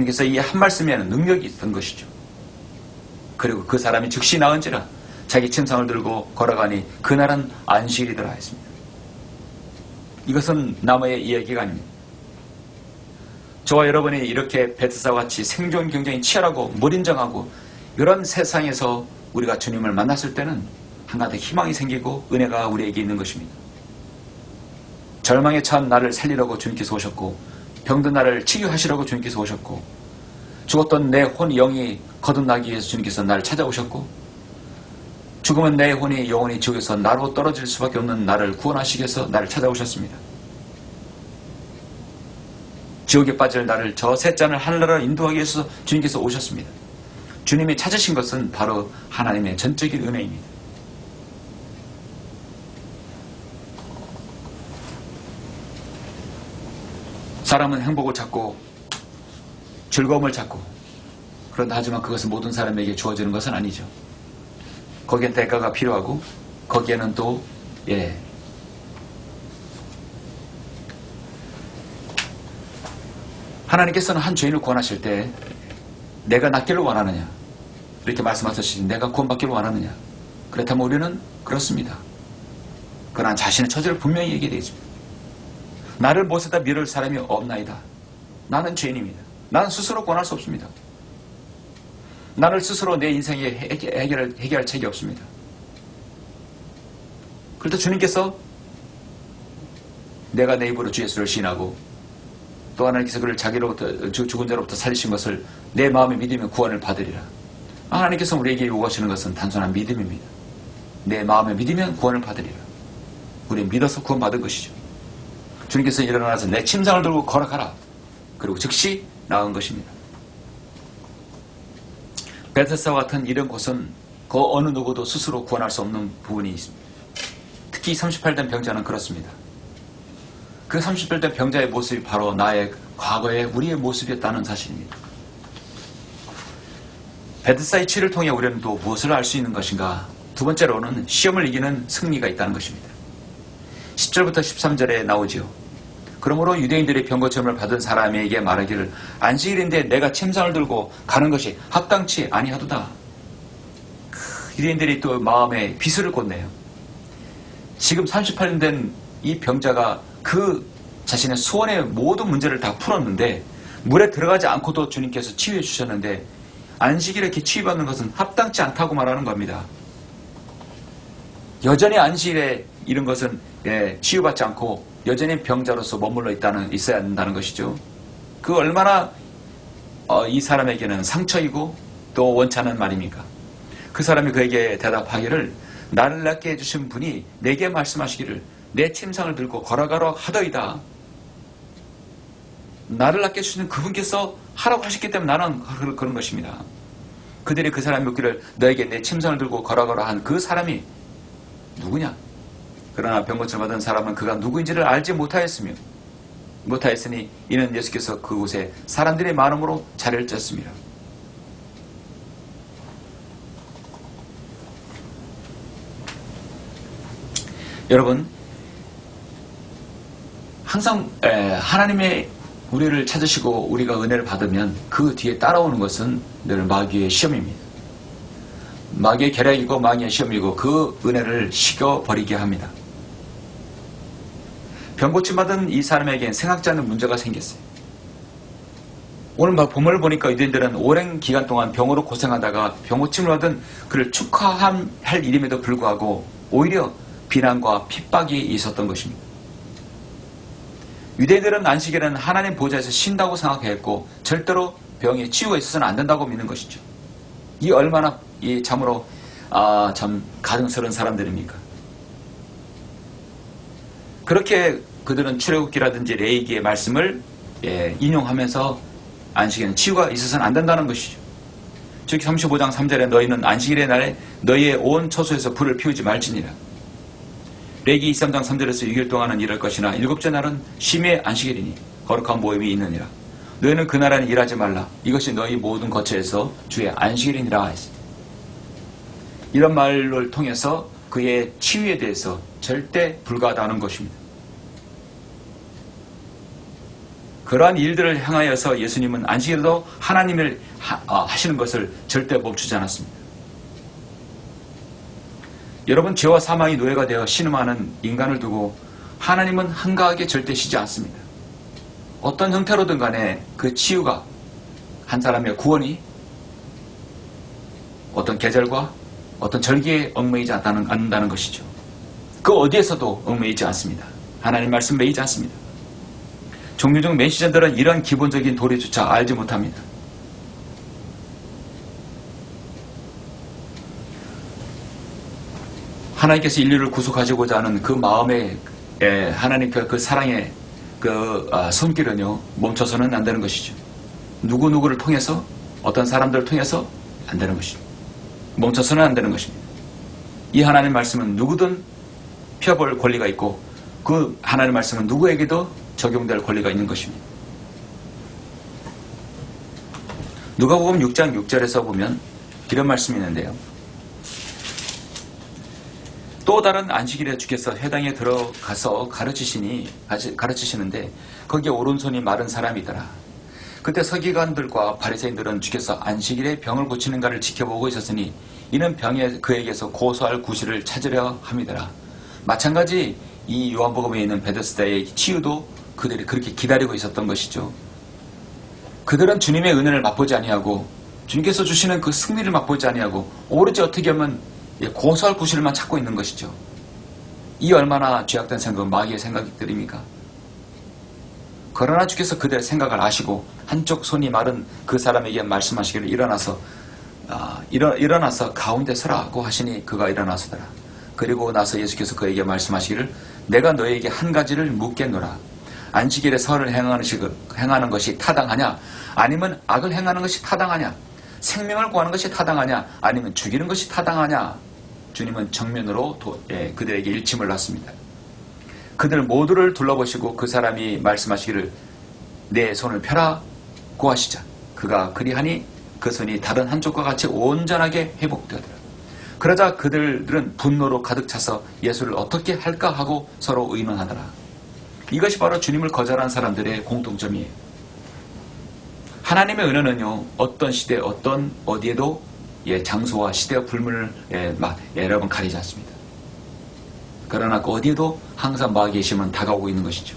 주님께서 이 한 말씀에는 능력이 있던 것이죠. 그리고 그 사람이 즉시 나은지라 자기 침상을 들고 걸어가니 그날은 안식일이더라 했습니다. 이것은 남의 이야기가 아닙니다. 저와 여러분이 이렇게 베드사와 같이 생존 경쟁이 치열하고 무린정하고 이런 세상에서 우리가 주님을 만났을 때는 한가득 희망이 생기고 은혜가 우리에게 있는 것입니다. 절망에 처한 나를 살리려고 주님께서 오셨고 병든 나를 치유하시려고 주님께서 오셨고 죽었던 내 혼 영이 거듭나기 위해서 주님께서 나를 찾아오셨고 죽으면 내 혼이 영혼이 지옥에서 나로 떨어질 수밖에 없는 나를 구원하시기 위해서 나를 찾아오셨습니다. 지옥에 빠질 나를 저 새 잔을 하늘나라로 인도하기 위해서 주님께서 오셨습니다. 주님이 찾으신 것은 바로 하나님의 전적인 은혜입니다. 사람은 행복을 찾고 즐거움을 찾고 그런다 하지만 그것은 모든 사람에게 주어지는 것은 아니죠. 거기엔 대가가 필요하고 거기에는 또 하나님께서는 한 죄인을 구원하실 때 내가 낫기를 원하느냐 이렇게 말씀하셨으니 내가 구원받기를 원하느냐 그렇다면 우리는 그렇습니다. 그러나 자신의 처지를 분명히 얘기해야 되겠습니다. 나를 못에다 미룰 사람이 없나이다. 나는 죄인입니다. 나는 스스로 구원할 수 없습니다. 나를 스스로 내 인생에 해결할 책이 없습니다. 그럴 때 주님께서 내가 내 입으로 주 예수를 시인하고 또 하나님께서 그를 자기로부터 죽은 자로부터 살리신 것을 내 마음에 믿으면 구원을 받으리라. 하나님께서 우리에게 요구하시는 것은 단순한 믿음입니다. 내 마음에 믿으면 구원을 받으리라. 우리는 믿어서 구원받은 것이죠. 주님께서 일어나서 내 침상을 들고 걸어가라. 그리고 즉시 나은 것입니다. 베데스다와 같은 이런 곳은 그 어느 누구도 스스로 구원할 수 없는 부분이 있습니다. 특히 38된 병자는 그렇습니다. 그 38된 병자의 모습이 바로 나의 과거의 우리의 모습이었다는 사실입니다. 베데스다의 치유를 통해 우리는 또 무엇을 알 수 있는 것인가? 두 번째로는 시험을 이기는 승리가 있다는 것입니다. 10절부터 13절에 나오지요. 그러므로 유대인들이 병고침을 받은 사람에게 말하기를 안식일인데 내가 침상을 들고 가는 것이 합당치 아니하도다. 유대인들이 또 마음에 비수를 꽂네요. 지금 38년 된 이 병자가 그 자신의 소원의 모든 문제를 다 풀었는데 물에 들어가지 않고도 주님께서 치유해 주셨는데 안식일에 이렇게 치유받는 것은 합당치 않다고 말하는 겁니다. 여전히 안식일에 이런 것은 치유받지 않고 여전히 병자로서 머물러 있어야 한다는 것이죠. 그 얼마나 이 사람에게는 상처이고 또 원치 않은 말입니까? 그 사람이 그에게 대답하기를 나를 낫게 해주신 분이 내게 말씀하시기를 내 침상을 들고 걸어가라 하더이다. 나를 낫게 해주신 그분께서 하라고 하셨기 때문에 나는 그런 것입니다. 그들이 그 사람이 묻기를 너에게 내 침상을 들고 걸어가라 한 그 사람이 누구냐? 그러나 병고침을 받은 사람은 그가 누구인지를 알지 못하였으니 이는 예수께서 그곳에 사람들의 많음으로 자리를 짰습니다. 여러분, 항상 하나님의 우리를 찾으시고 우리가 은혜를 받으면 그 뒤에 따라오는 것은 늘 마귀의 시험입니다. 마귀의 계략이고 마귀의 시험이고 그 은혜를 식어버리게 합니다. 병고침 받은 이 사람에겐 생각지 않는 문제가 생겼어요. 오늘 본문을 보니까 유대인들은 오랜 기간 동안 병으로 고생하다가 병고침을 받은 그를 축하할 일임에도 불구하고 오히려 비난과 핍박이 있었던 것입니다. 유대인들은 안식일은 하나님 보좌에서 쉰다고 생각했고 절대로 병에 치유가 있어서는 안 된다고 믿는 것이죠. 이 얼마나 참으로 참 가증스러운 사람들입니까? 그렇게 그들은 출애굽기라든지 레위기의 말씀을 인용하면서 안식일은 치유가 있어서는 안 된다는 것이죠. 즉 35장 3절에 너희는 안식일의 날에 너희의 온 처소에서 불을 피우지 말지니라. 레위기 23장 3절에서 6일 동안은 일할 것이나 일곱째 날은 쉼의 안식일이니 거룩한 모임이 있느니라. 너희는 그 날에는 일하지 말라. 이것이 너희 모든 거처에서 주의 안식일이니라 했습니다. 이런 말을 통해서 그의 치유에 대해서 절대 불가하다는 것입니다. 그러한 일들을 향하여서 예수님은 안식일에도 하나님을 하시는 것을 절대 멈추지 않았습니다. 여러분, 죄와 사망이 노예가 되어 신음하는 인간을 두고 하나님은 한가하게 절대 쉬지 않습니다. 어떤 형태로든 간에 그 치유가, 한 사람의 구원이 어떤 계절과 어떤 절기에 얽매이지 않는다는 것이죠. 그 어디에서도 얽매이지 않습니다. 하나님 말씀 매이지 않습니다. 종교적 메시저들은 이런 기본적인 도리조차 알지 못합니다. 하나님께서 인류를 구속하시고자 하는 그 마음에 하나님 그 사랑의 그 손길은요, 멈춰서는 안 되는 것이죠. 누구누구를 통해서, 어떤 사람들을 통해서 안 되는 것이죠. 멈춰서는 안 되는 것입니다. 이 하나님 말씀은 누구든 펴볼 권리가 있고, 그 하나님 말씀은 누구에게도 적용될 권리가 있는 것입니다. 누가복음 6장 6절에서 보면 이런 말씀이 있는데요. 또 다른 안식일에 주께서 회당에 들어가서 가르치시는데 거기에 오른손이 마른 사람이더라. 그때 서기관들과 바리새인들은 주께서 안식일에 병을 고치는가를 지켜보고 있었으니 이는 그에게서 고소할 구실을 찾으려 함이더라. 마찬가지 이 요한복음에 있는 베데스다의 치유도 그들이 그렇게 기다리고 있었던 것이죠. 그들은 주님의 은혜를 맛보지 아니하고 주님께서 주시는 그 승리를 맛보지 아니하고 오로지 어떻게 하면 고소할 구실만 찾고 있는 것이죠. 이 얼마나 죄악된 생각, 마귀의 생각들입니까? 그러나 주께서 그들의 생각을 아시고 한쪽 손이 마른 그 사람에게 말씀하시기를 일어나서 가운데 서라고 하시니 그가 일어나서더라. 그리고 나서 예수께서 그에게 말씀하시기를 내가 너에게 한 가지를 묻겠노라. 안식일에 선을 행하는 것이 타당하냐? 아니면 악을 행하는 것이 타당하냐? 생명을 구하는 것이 타당하냐? 아니면 죽이는 것이 타당하냐? 주님은 정면으로 그들에게 일침을 놨습니다. 그들 모두를 둘러보시고 그 사람이 말씀하시기를 내 손을 펴라고 하시자 그가 그리하니 그 손이 다른 한쪽과 같이 온전하게 회복되더라. 그러자 그들은 분노로 가득 차서 예수를 어떻게 할까 하고 서로 의논하더라. 이것이 바로 주님을 거절한 사람들의 공통점이에요. 하나님의 은혜는요, 어떤 시대, 어떤 어디에도 장소와 시대와 불문을 여러분 가리지 않습니다. 그러나 그 어디에도 항상 마귀의 힘은 다가오고 있는 것이죠.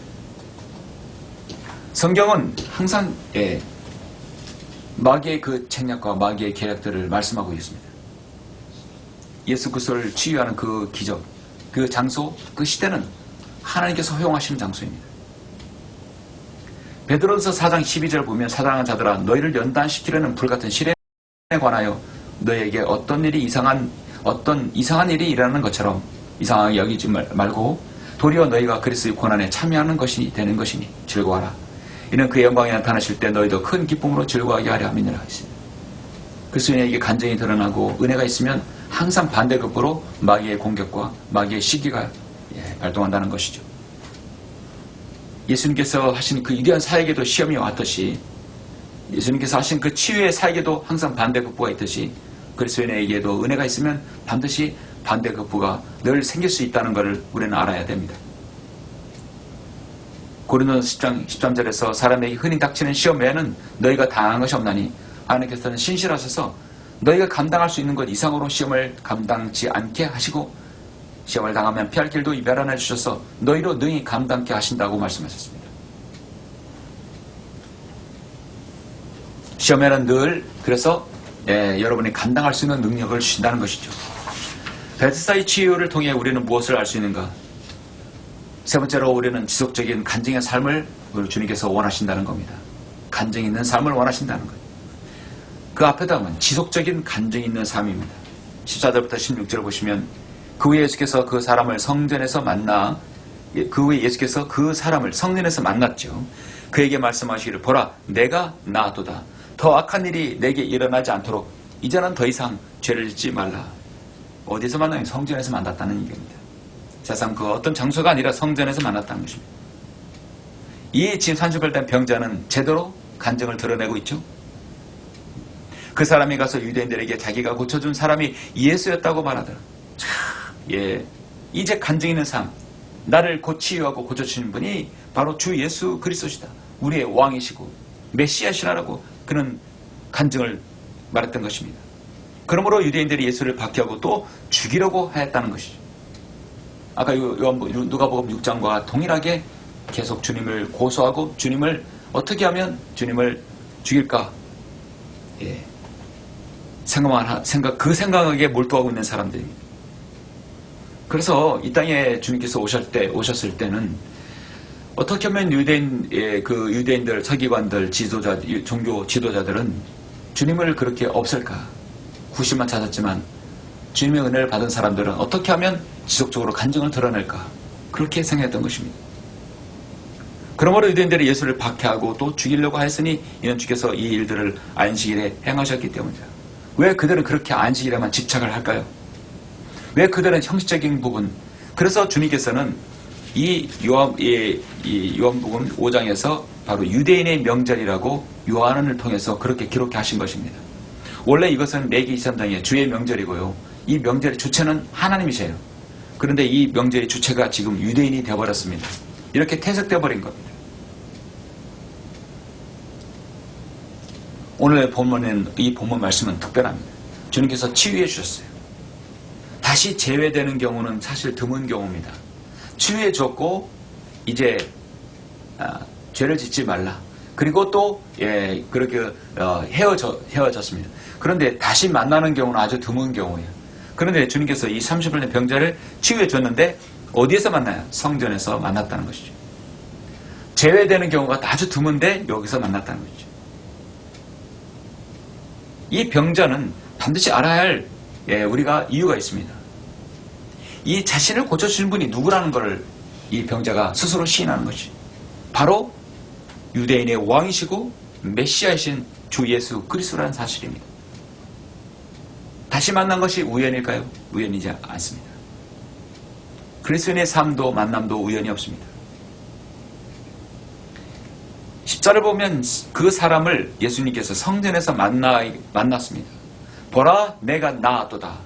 성경은 항상 마귀의 그 책략과 마귀의 계략들을 말씀하고 있습니다. 예수 그리스도를 치유하는 그 기적, 그 장소, 그 시대는 하나님께서 허용하시는 장소입니다. 베드로전서 4장 12절 보면 사랑하는 자들아 너희를 연단시키려는 불같은 시련에 관하여 너희에게 어떤 이상한 일이 일어나는 것처럼 이상하게 여기지 말고 도리어 너희가 그리스도의 고난에 참여하는 것이 되는 것이니 즐거워하라. 이는 그의 영광이 나타나실 때 너희도 큰 기쁨으로 즐거워하게 하려 함이니라 했습니다. 그리스도인에게 간증이 드러나고 은혜가 있으면 항상 반대급부로 마귀의 공격과 마귀의 시기가 발동한다는 것이죠. 예수님께서 하신 그 위대한 사역에도 시험이 왔듯이 예수님께서 하신 그 치유의 사역에도 항상 반대급부가 있듯이 그리스도인에게도 은혜가 있으면 반드시 반대급부가 늘 생길 수 있다는 것을 우리는 알아야 됩니다. 고린도전서 10장 13절에서 사람에게 흔히 닥치는 시험 외에는 너희가 당한 것이 없나니 하나님께서는 신실하셔서 너희가 감당할 수 있는 것 이상으로 시험을 감당치 않게 하시고 시험을 당하면 피할 길도 이별하여 주셔서 너희로 능히 감당케 하신다고 말씀하셨습니다. 시험에는 늘 그래서 여러분이 감당할 수 있는 능력을 주신다는 것이죠. 베데스다의 치유를 통해 우리는 무엇을 알 수 있는가? 세 번째로 우리는 지속적인 간증의 삶을 우리 주님께서 원하신다는 겁니다. 간증 있는 삶을 원하신다는 거예요. 그 앞에다 하면 지속적인 간증 있는 삶입니다. 14절부터 16절을 보시면 그 후에 예수께서 그 사람을 성전에서 만났죠. 그에게 말씀하시기를 보라 내가 나았도다. 더 악한 일이 내게 일어나지 않도록 이제는 더 이상 죄를 짓지 말라. 어디서 만나요? 성전에서 만났다는 얘기입니다. 세상 그 어떤 장소가 아니라 성전에서 만났다는 것입니다. 이 지금 30일 된 병자는 제대로 간증을 드러내고 있죠. 그 사람이 가서 유대인들에게 자기가 고쳐준 사람이 예수였다고 말하더라. 이제 간증 있는 삶, 나를 치유하고 고쳐주시는 분이 바로 주 예수 그리스도시다. 우리의 왕이시고 메시아시라고 그는 간증을 말했던 것입니다. 그러므로 유대인들이 예수를 박해하고 또 죽이려고 하였다는 것이죠. 아까 누가복음 6장과 동일하게 계속 주님을 고소하고 주님을 어떻게 하면 주님을 죽일까 그 생각에 몰두하고 있는 사람들입니다. 그래서 이 땅에 주님께서 오셨을 때는 어떻게 하면 유대인들, 서기관들, 종교 지도자들은 주님을 그렇게 없앨까? 구실만 찾았지만 주님의 은혜를 받은 사람들은 어떻게 하면 지속적으로 간증을 드러낼까? 그렇게 생각했던 것입니다. 그러므로 유대인들이 예수를 박해하고 또 죽이려고 하였으니 이는 주께서 이 일들을 안식일에 행하셨기 때문이다. 왜 그들은 그렇게 안식일에만 집착을 할까요? 왜 그들은 형식적인 부분? 그래서 주님께서는 이 요한복음 5장에서 바로 유대인의 명절이라고 요한을 통해서 그렇게 기록하신 것입니다. 원래 이것은 매기 23장의 주의 명절이고요. 이 명절의 주체는 하나님이세요. 그런데 이 명절의 주체가 지금 유대인이 되어버렸습니다. 이렇게 퇴색되어 버린 겁니다. 오늘 이 본문 말씀은 특별합니다. 주님께서 치유해 주셨어요. 다시 재회되는 경우는 사실 드문 경우입니다. 치유해 줬고 이제 죄를 짓지 말라. 그리고 또 그렇게 헤어졌습니다. 그런데 다시 만나는 경우는 아주 드문 경우예요. 그런데 주님께서 이 30일 병자를 치유해 줬는데 어디에서 만나요? 성전에서 만났다는 것이죠. 재회되는 경우가 아주 드문데 여기서 만났다는 것이죠. 이 병자는 반드시 알아야 할 우리가 이유가 있습니다. 이 자신을 고쳐주신 분이 누구라는 것을 이 병자가 스스로 시인하는 것이 바로 유대인의 왕이시고 메시아이신 주 예수 그리스도라는 사실입니다. 다시 만난 것이 우연일까요? 우연이지 않습니다. 그리스도인의 삶도 만남도 우연이 없습니다. 십자를 보면 그 사람을 예수님께서 성전에서 만났습니다. 보라 내가 나았도다.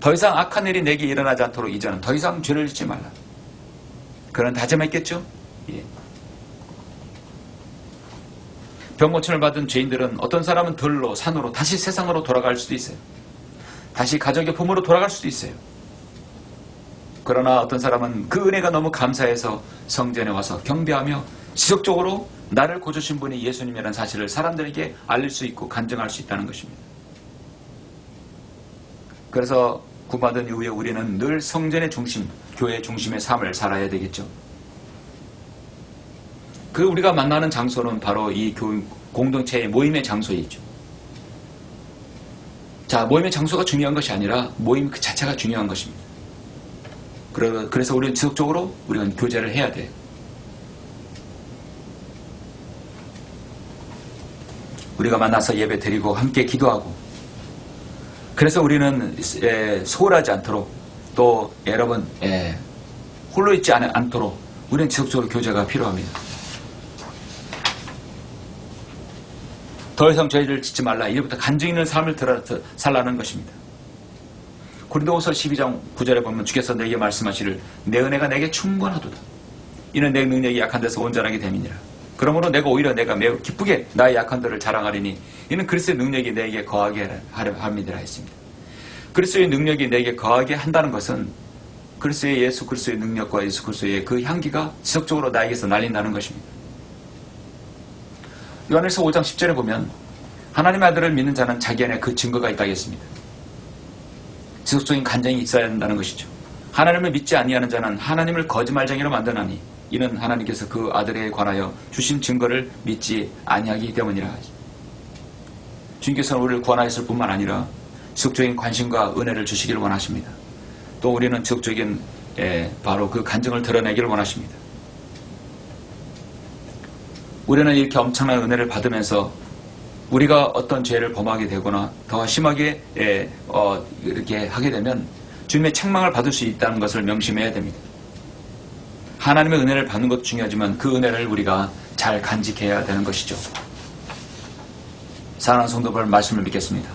더 이상 악한 일이 내게 일어나지 않도록 이제는 더 이상 죄를 짓지 말라. 그런 다짐했겠죠? 예. 병고침을 받은 죄인들은 어떤 사람은 들로 산으로 다시 세상으로 돌아갈 수도 있어요. 다시 가족의 부모로 돌아갈 수도 있어요. 그러나 어떤 사람은 그 은혜가 너무 감사해서 성전에 와서 경배하며 지속적으로 나를 고쳐주신 분이 예수님이라는 사실을 사람들에게 알릴 수 있고 간증할 수 있다는 것입니다. 그래서 구받은 이후에 우리는 늘 성전의 중심, 교회의 중심의 삶을 살아야 되겠죠. 그 우리가 만나는 장소는 바로 이 공동체의 모임의 장소이죠. 자, 모임의 장소가 중요한 것이 아니라 모임 그 자체가 중요한 것입니다. 그래서 우리는 지속적으로 우리는 교제를 해야 돼요. 우리가 만나서 예배 드리고 함께 기도하고 그래서 우리는 소홀하지 않도록 또 여러분 홀로 있지 않도록 우리는 지속적으로 교제가 필요합니다. 더 이상 죄를 짓지 말라. 이제부터 간증 있는 삶을 살라는 것입니다. 고린도후서 12장 9절에 보면 주께서 내게 말씀하시를 내 은혜가 내게 충분하도다. 이는 내 능력이 약한 데서 온전하게 됨이니라. 그러므로 내가 매우 기쁘게 나의 약한들을 자랑하리니 이는 그리스도의 능력이 내게 거하게 함이니라 했습니다. 그리스도의 능력이 내게 거하게 한다는 것은 그리스도의 예수 그리스도의 능력과 예수 그리스도의 그 향기가 지속적으로 나에게서 날린다는 것입니다. 요한일서 5장 10절에 보면 하나님의 아들을 믿는 자는 자기 안에 그 증거가 있다고 했습니다. 지속적인 간증이 있어야 한다는 것이죠. 하나님을 믿지 아니하는 자는 하나님을 거짓말쟁이로 만드나니 이는 하나님께서 그 아들에 관하여 주신 증거를 믿지 아니하기 때문이라. 주님께서는 우리를 구원하였을 뿐만 아니라 지속적인 관심과 은혜를 주시기를 원하십니다. 또 우리는 지속적인 바로 그 간증을 드러내기를 원하십니다. 우리는 이렇게 엄청난 은혜를 받으면서 우리가 어떤 죄를 범하게 되거나 더 심하게 이렇게 하게 되면 주님의 책망을 받을 수 있다는 것을 명심해야 됩니다. 하나님의 은혜를 받는 것도 중요하지만 그 은혜를 우리가 잘 간직해야 되는 것이죠. 사랑하는 성도들 말씀을 믿겠습니다.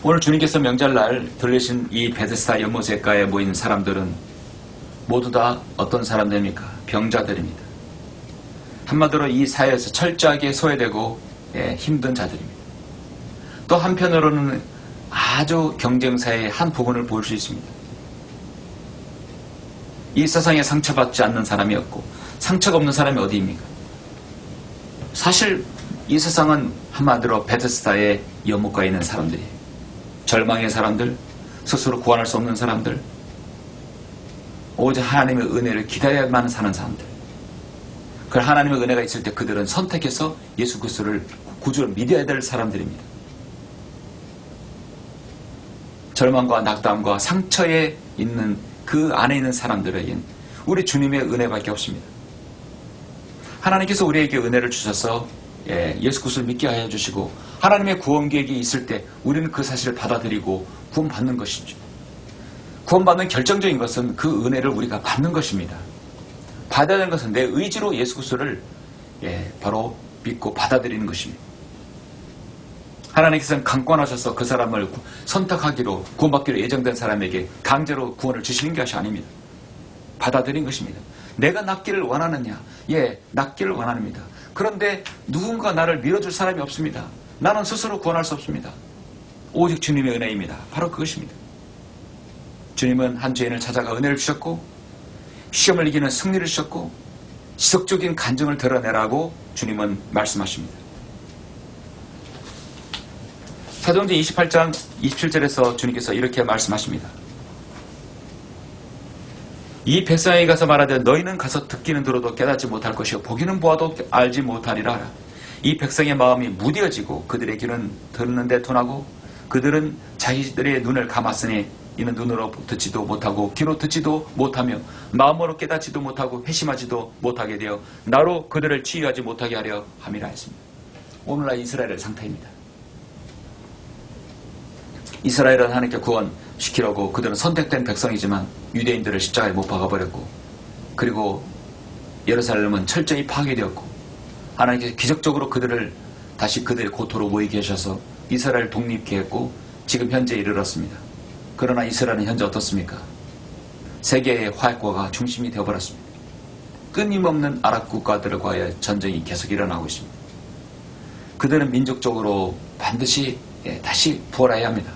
오늘 주님께서 명절날 들리신 이 베데스다 연못가에 모인 사람들은 모두 다 어떤 사람들입니까? 병자들입니다. 한마디로 이 사회에서 철저하게 소외되고 힘든 자들입니다. 또 한편으로는 아주 경쟁사의 한 부분을 볼 수 있습니다. 이 세상에 상처받지 않는 사람이 없고 상처가 없는 사람이 어디입니까? 사실 이 세상은 한마디로 베데스다의 연못가에 있는 사람들이에요. 절망의 사람들, 스스로 구원할 수 없는 사람들, 오직 하나님의 은혜를 기다려야만 사는 사람들. 그 하나님의 은혜가 있을 때 그들은 선택해서 예수 그리스도를 구주를 믿어야 될 사람들입니다. 절망과 낙담과 상처에 있는 그 안에 있는 사람들에겐 우리 주님의 은혜밖에 없습니다. 하나님께서 우리에게 은혜를 주셔서 예수 그리스도를 믿게 하여 주시고 하나님의 구원 계획이 있을 때 우리는 그 사실을 받아들이고 구원받는 것이죠. 구원받는 결정적인 것은 그 은혜를 우리가 받는 것입니다. 받아야 하는 것은 내 의지로 예수 그리스도를 바로 믿고 받아들이는 것입니다. 하나님께서는 강권하셔서 그 사람을 선택하기로 구원받기로 예정된 사람에게 강제로 구원을 주시는 것이 아닙니다. 받아들인 것입니다. 내가 낫기를 원하느냐? 낫기를 원합니다. 그런데 누군가 나를 밀어줄 사람이 없습니다. 나는 스스로 구원할 수 없습니다. 오직 주님의 은혜입니다. 바로 그것입니다. 주님은 한 죄인을 찾아가 은혜를 주셨고 시험을 이기는 승리를 주셨고 지속적인 간증을 드러내라고 주님은 말씀하십니다. 사도행전 28장 27절에서 주님께서 이렇게 말씀하십니다. 이 백성에게 가서 말하되 너희는 가서 듣기는 들어도 깨닫지 못할 것이요 보기는 보아도 알지 못하리라. 이 백성의 마음이 무뎌지고 그들의 귀는 듣는데 둔하고 그들은 자기들의 눈을 감았으니 이는 눈으로 듣지도 못하고 귀로 듣지도 못하며 마음으로 깨닫지도 못하고 회심하지도 못하게 되어 나로 그들을 치유하지 못하게 하려 함이라 했습니다. 오늘날 이스라엘의 상태입니다. 이스라엘은 하나님께 구원시키려고 그들은 선택된 백성이지만 유대인들을 십자가에 못 박아버렸고 그리고 예루살렘은 철저히 파괴되었고 하나님께서 기적적으로 그들을 다시 그들의 고토로 모이게 하셔서 이스라엘 독립케 했고 지금 현재 이르렀습니다. 그러나 이스라엘은 현재 어떻습니까? 세계의 화약고가 중심이 되어버렸습니다. 끊임없는 아랍 국가들과의 전쟁이 계속 일어나고 있습니다. 그들은 민족적으로 반드시 다시 부활해야 합니다.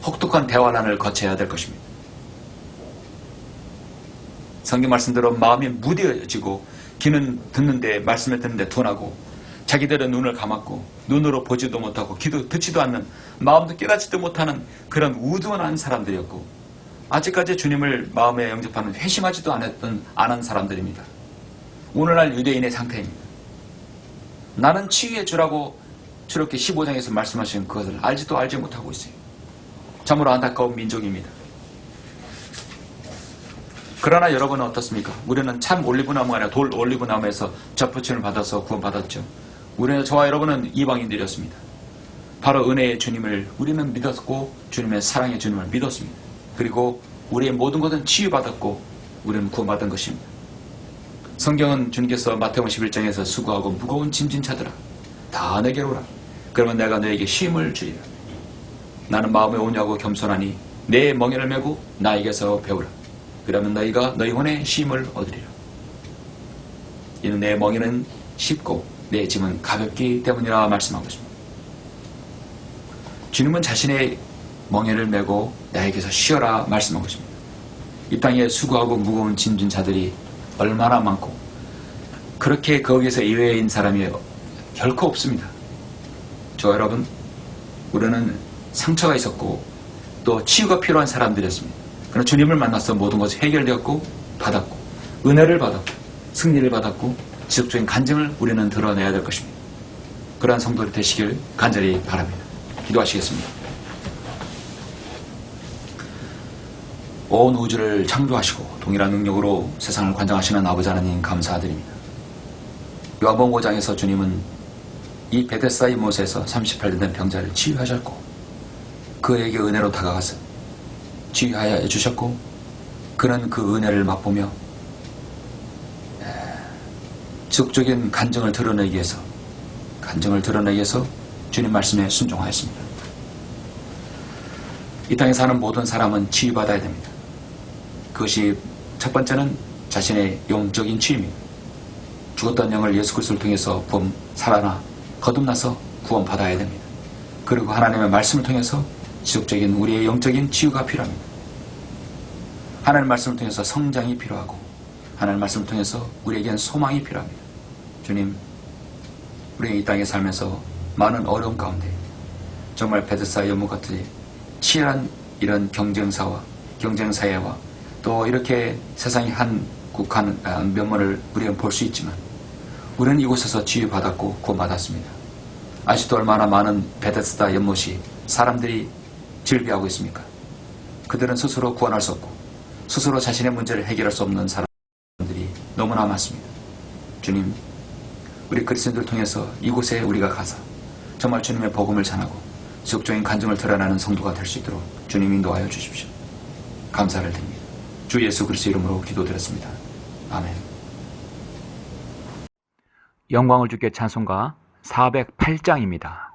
혹독한 대환란을 거쳐야 될 것입니다. 성경 말씀대로 마음이 무뎌지고 귀는 듣는데 말씀을 듣는데 둔하고 자기들은 눈을 감았고 눈으로 보지도 못하고 귀도 듣지도 않는 마음도 깨닫지도 못하는 그런 우둔한 사람들이었고 아직까지 주님을 마음에 영접하는 회심하지도 않은 사람들입니다. 오늘날 유대인의 상태입니다. 나는 치유해 주라고 출애굽기 15장에서 말씀하신 그것을 알지도 알지 못하고 있어요. 참으로 안타까운 민족입니다. 그러나 여러분은 어떻습니까? 우리는 참 올리브나무가 아니라 돌 올리브나무에서 접붙임을 받아서 구원받았죠. 우리는 저와 여러분은 이방인들이었습니다. 바로 은혜의 주님을 우리는 믿었고 주님의 사랑의 주님을 믿었습니다. 그리고 우리의 모든 것은 치유받았고 우리는 구원받은 것입니다. 성경은 주님께서 마태복음 11장에서 수고하고 무거운 짐진 자들아 다 내게로 오라. 그러면 내가 너에게 쉼을 주리라. 나는 마음에 온유하고 겸손하니 내 멍에를 메고 나에게서 배우라. 그러면 너희가 너희 혼의 쉼을 얻으리라. 이는 내 멍에는 쉽고 내 짐은 가볍기 때문이라 말씀하고 있습니다. 주님은 자신의 멍에를 메고 나에게서 쉬어라 말씀하고 있습니다. 이 땅에 수고하고 무거운 짐진 자들이 얼마나 많고 그렇게 거기에서 이외인 사람이 결코 없습니다. 저 여러분, 우리는 상처가 있었고 또 치유가 필요한 사람들이었습니다. 그러나 주님을 만나서 모든 것이 해결되었고 받았고 은혜를 받았고 승리를 받았고 지속적인 간증을 우리는 드러내야 될 것입니다. 그러한 성도들이 되시길 간절히 바랍니다. 기도하시겠습니다. 온 우주를 창조하시고 동일한 능력으로 세상을 관장하시는 아버지 하나님 감사드립니다. 요한복음 5장에서 주님은 이 베데스다 이못에서 38년 된 병자를 치유하셨고 그에게 은혜로 다가가서 치유하여 주셨고 그는 그 은혜를 맛보며 지속적인 간증을 드러내기 위해서 주님 말씀에 순종하였습니다. 이 땅에 사는 모든 사람은 치유받아야 됩니다. 그것이 첫 번째는 자신의 영적인 치유입니다. 죽었던 영을 예수 그리스도를 통해서 살아나 거듭나서 구원받아야 됩니다. 그리고 하나님의 말씀을 통해서 지속적인 우리의 영적인 치유가 필요합니다. 하나님의 말씀을 통해서 성장이 필요하고 하나님의 말씀을 통해서 우리에겐 소망이 필요합니다. 주님, 우리 이 땅에 살면서 많은 어려움 가운데 정말 베드스다 연못 같은 치열한 이런 경쟁사회와 또 이렇게 세상의 한 국한 면모를 우리는 볼 수 있지만 우리는 이곳에서 치유받았고 구원받았습니다. 아직도 얼마나 많은 베데스다 연못이 사람들이 즐비하고 있습니까? 그들은 스스로 구원할 수 없고 스스로 자신의 문제를 해결할 수 없는 사람들이 너무나 많습니다. 주님, 우리 그리스도인들을 통해서 이곳에 우리가 가서 정말 주님의 복음을 전하고 지속적인 간증을 드러나는 성도가 될 수 있도록 주님 인도하여 주십시오. 감사를 드립니다. 주 예수 그리스도 이름으로 기도드렸습니다. 아멘. 영광을 주께 찬송가 408장입니다.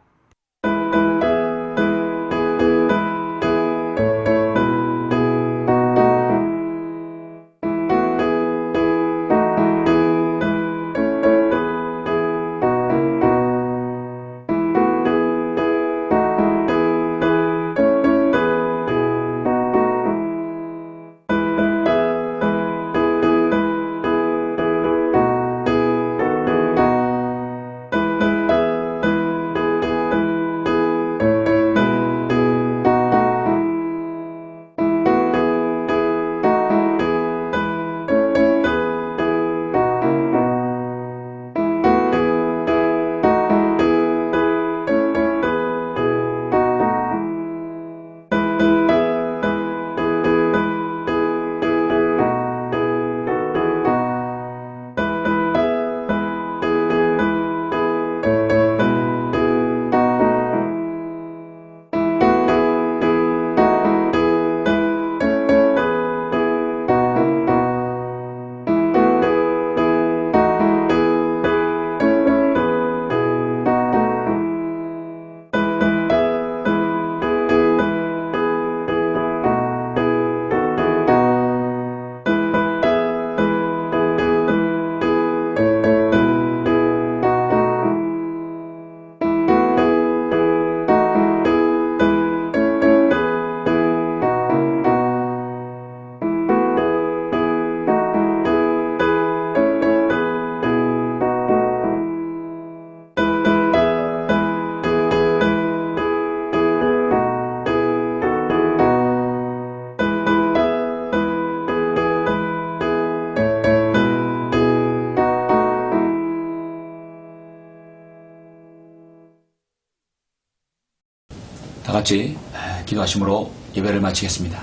다 같이 기도하심으로 예배를 마치겠습니다.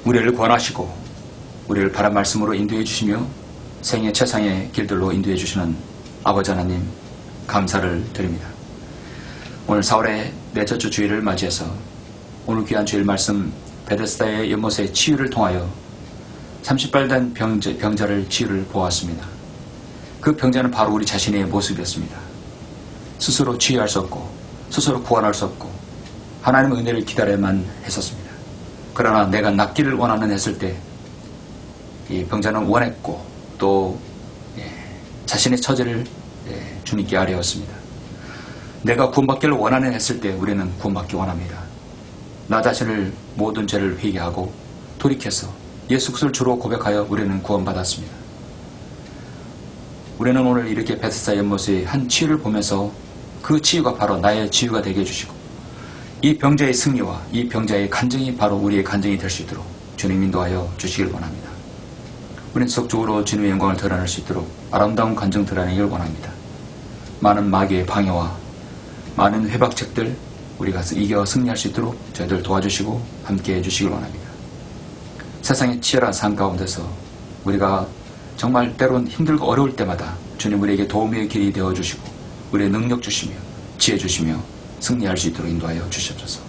우리를 구원하시고 우리를 바른 말씀으로 인도해 주시며 생애 최상의 길들로 인도해 주시는 아버지 하나님 감사를 드립니다. 오늘 4월의 넷째 주 주일을 맞이해서 오늘 귀한 주일 말씀 베데스다의 연못의 치유를 통하여 30발 된 병자를 치유를 보았습니다. 그 병자는 바로 우리 자신의 모습이었습니다. 스스로 치유할 수 없고 스스로 구원할 수 없고 하나님의 은혜를 기다려야만 했었습니다. 그러나 내가 낫기를 원하는 했을 때 이 병자는 원했고 또 자신의 처지를 주님께 아뢰었습니다. 내가 구원받기를 원하는 했을 때 우리는 구원받기 원합니다. 나 자신을 모든 죄를 회개하고 돌이켜서 예수 그리스도를 주로 고백하여 우리는 구원받았습니다. 우리는 오늘 이렇게 베데스다 연못의 한 치유를 보면서 그 치유가 바로 나의 치유가 되게 해주시고 이 병자의 승리와 이 병자의 간증이 바로 우리의 간증이 될 수 있도록 주님 인도하여 주시길 원합니다. 우리는 지속적으로 주님의 영광을 드러낼 수 있도록 아름다운 간증 드러내기를 원합니다. 많은 마귀의 방해와 많은 회박책들 우리가 이겨 승리할 수 있도록 저희들 도와주시고 함께 해주시길 원합니다. 세상의 치열한 삶 가운데서 우리가 정말 때론 힘들고 어려울 때마다 주님 우리에게 도움의 길이 되어주시고 우리의 능력 주시며 지혜 주시며 승리할 수 있도록 인도하여 주시옵소서.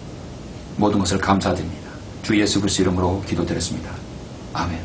모든 것을 감사드립니다. 주 예수 그리스도 이름으로 기도드렸습니다. 아멘.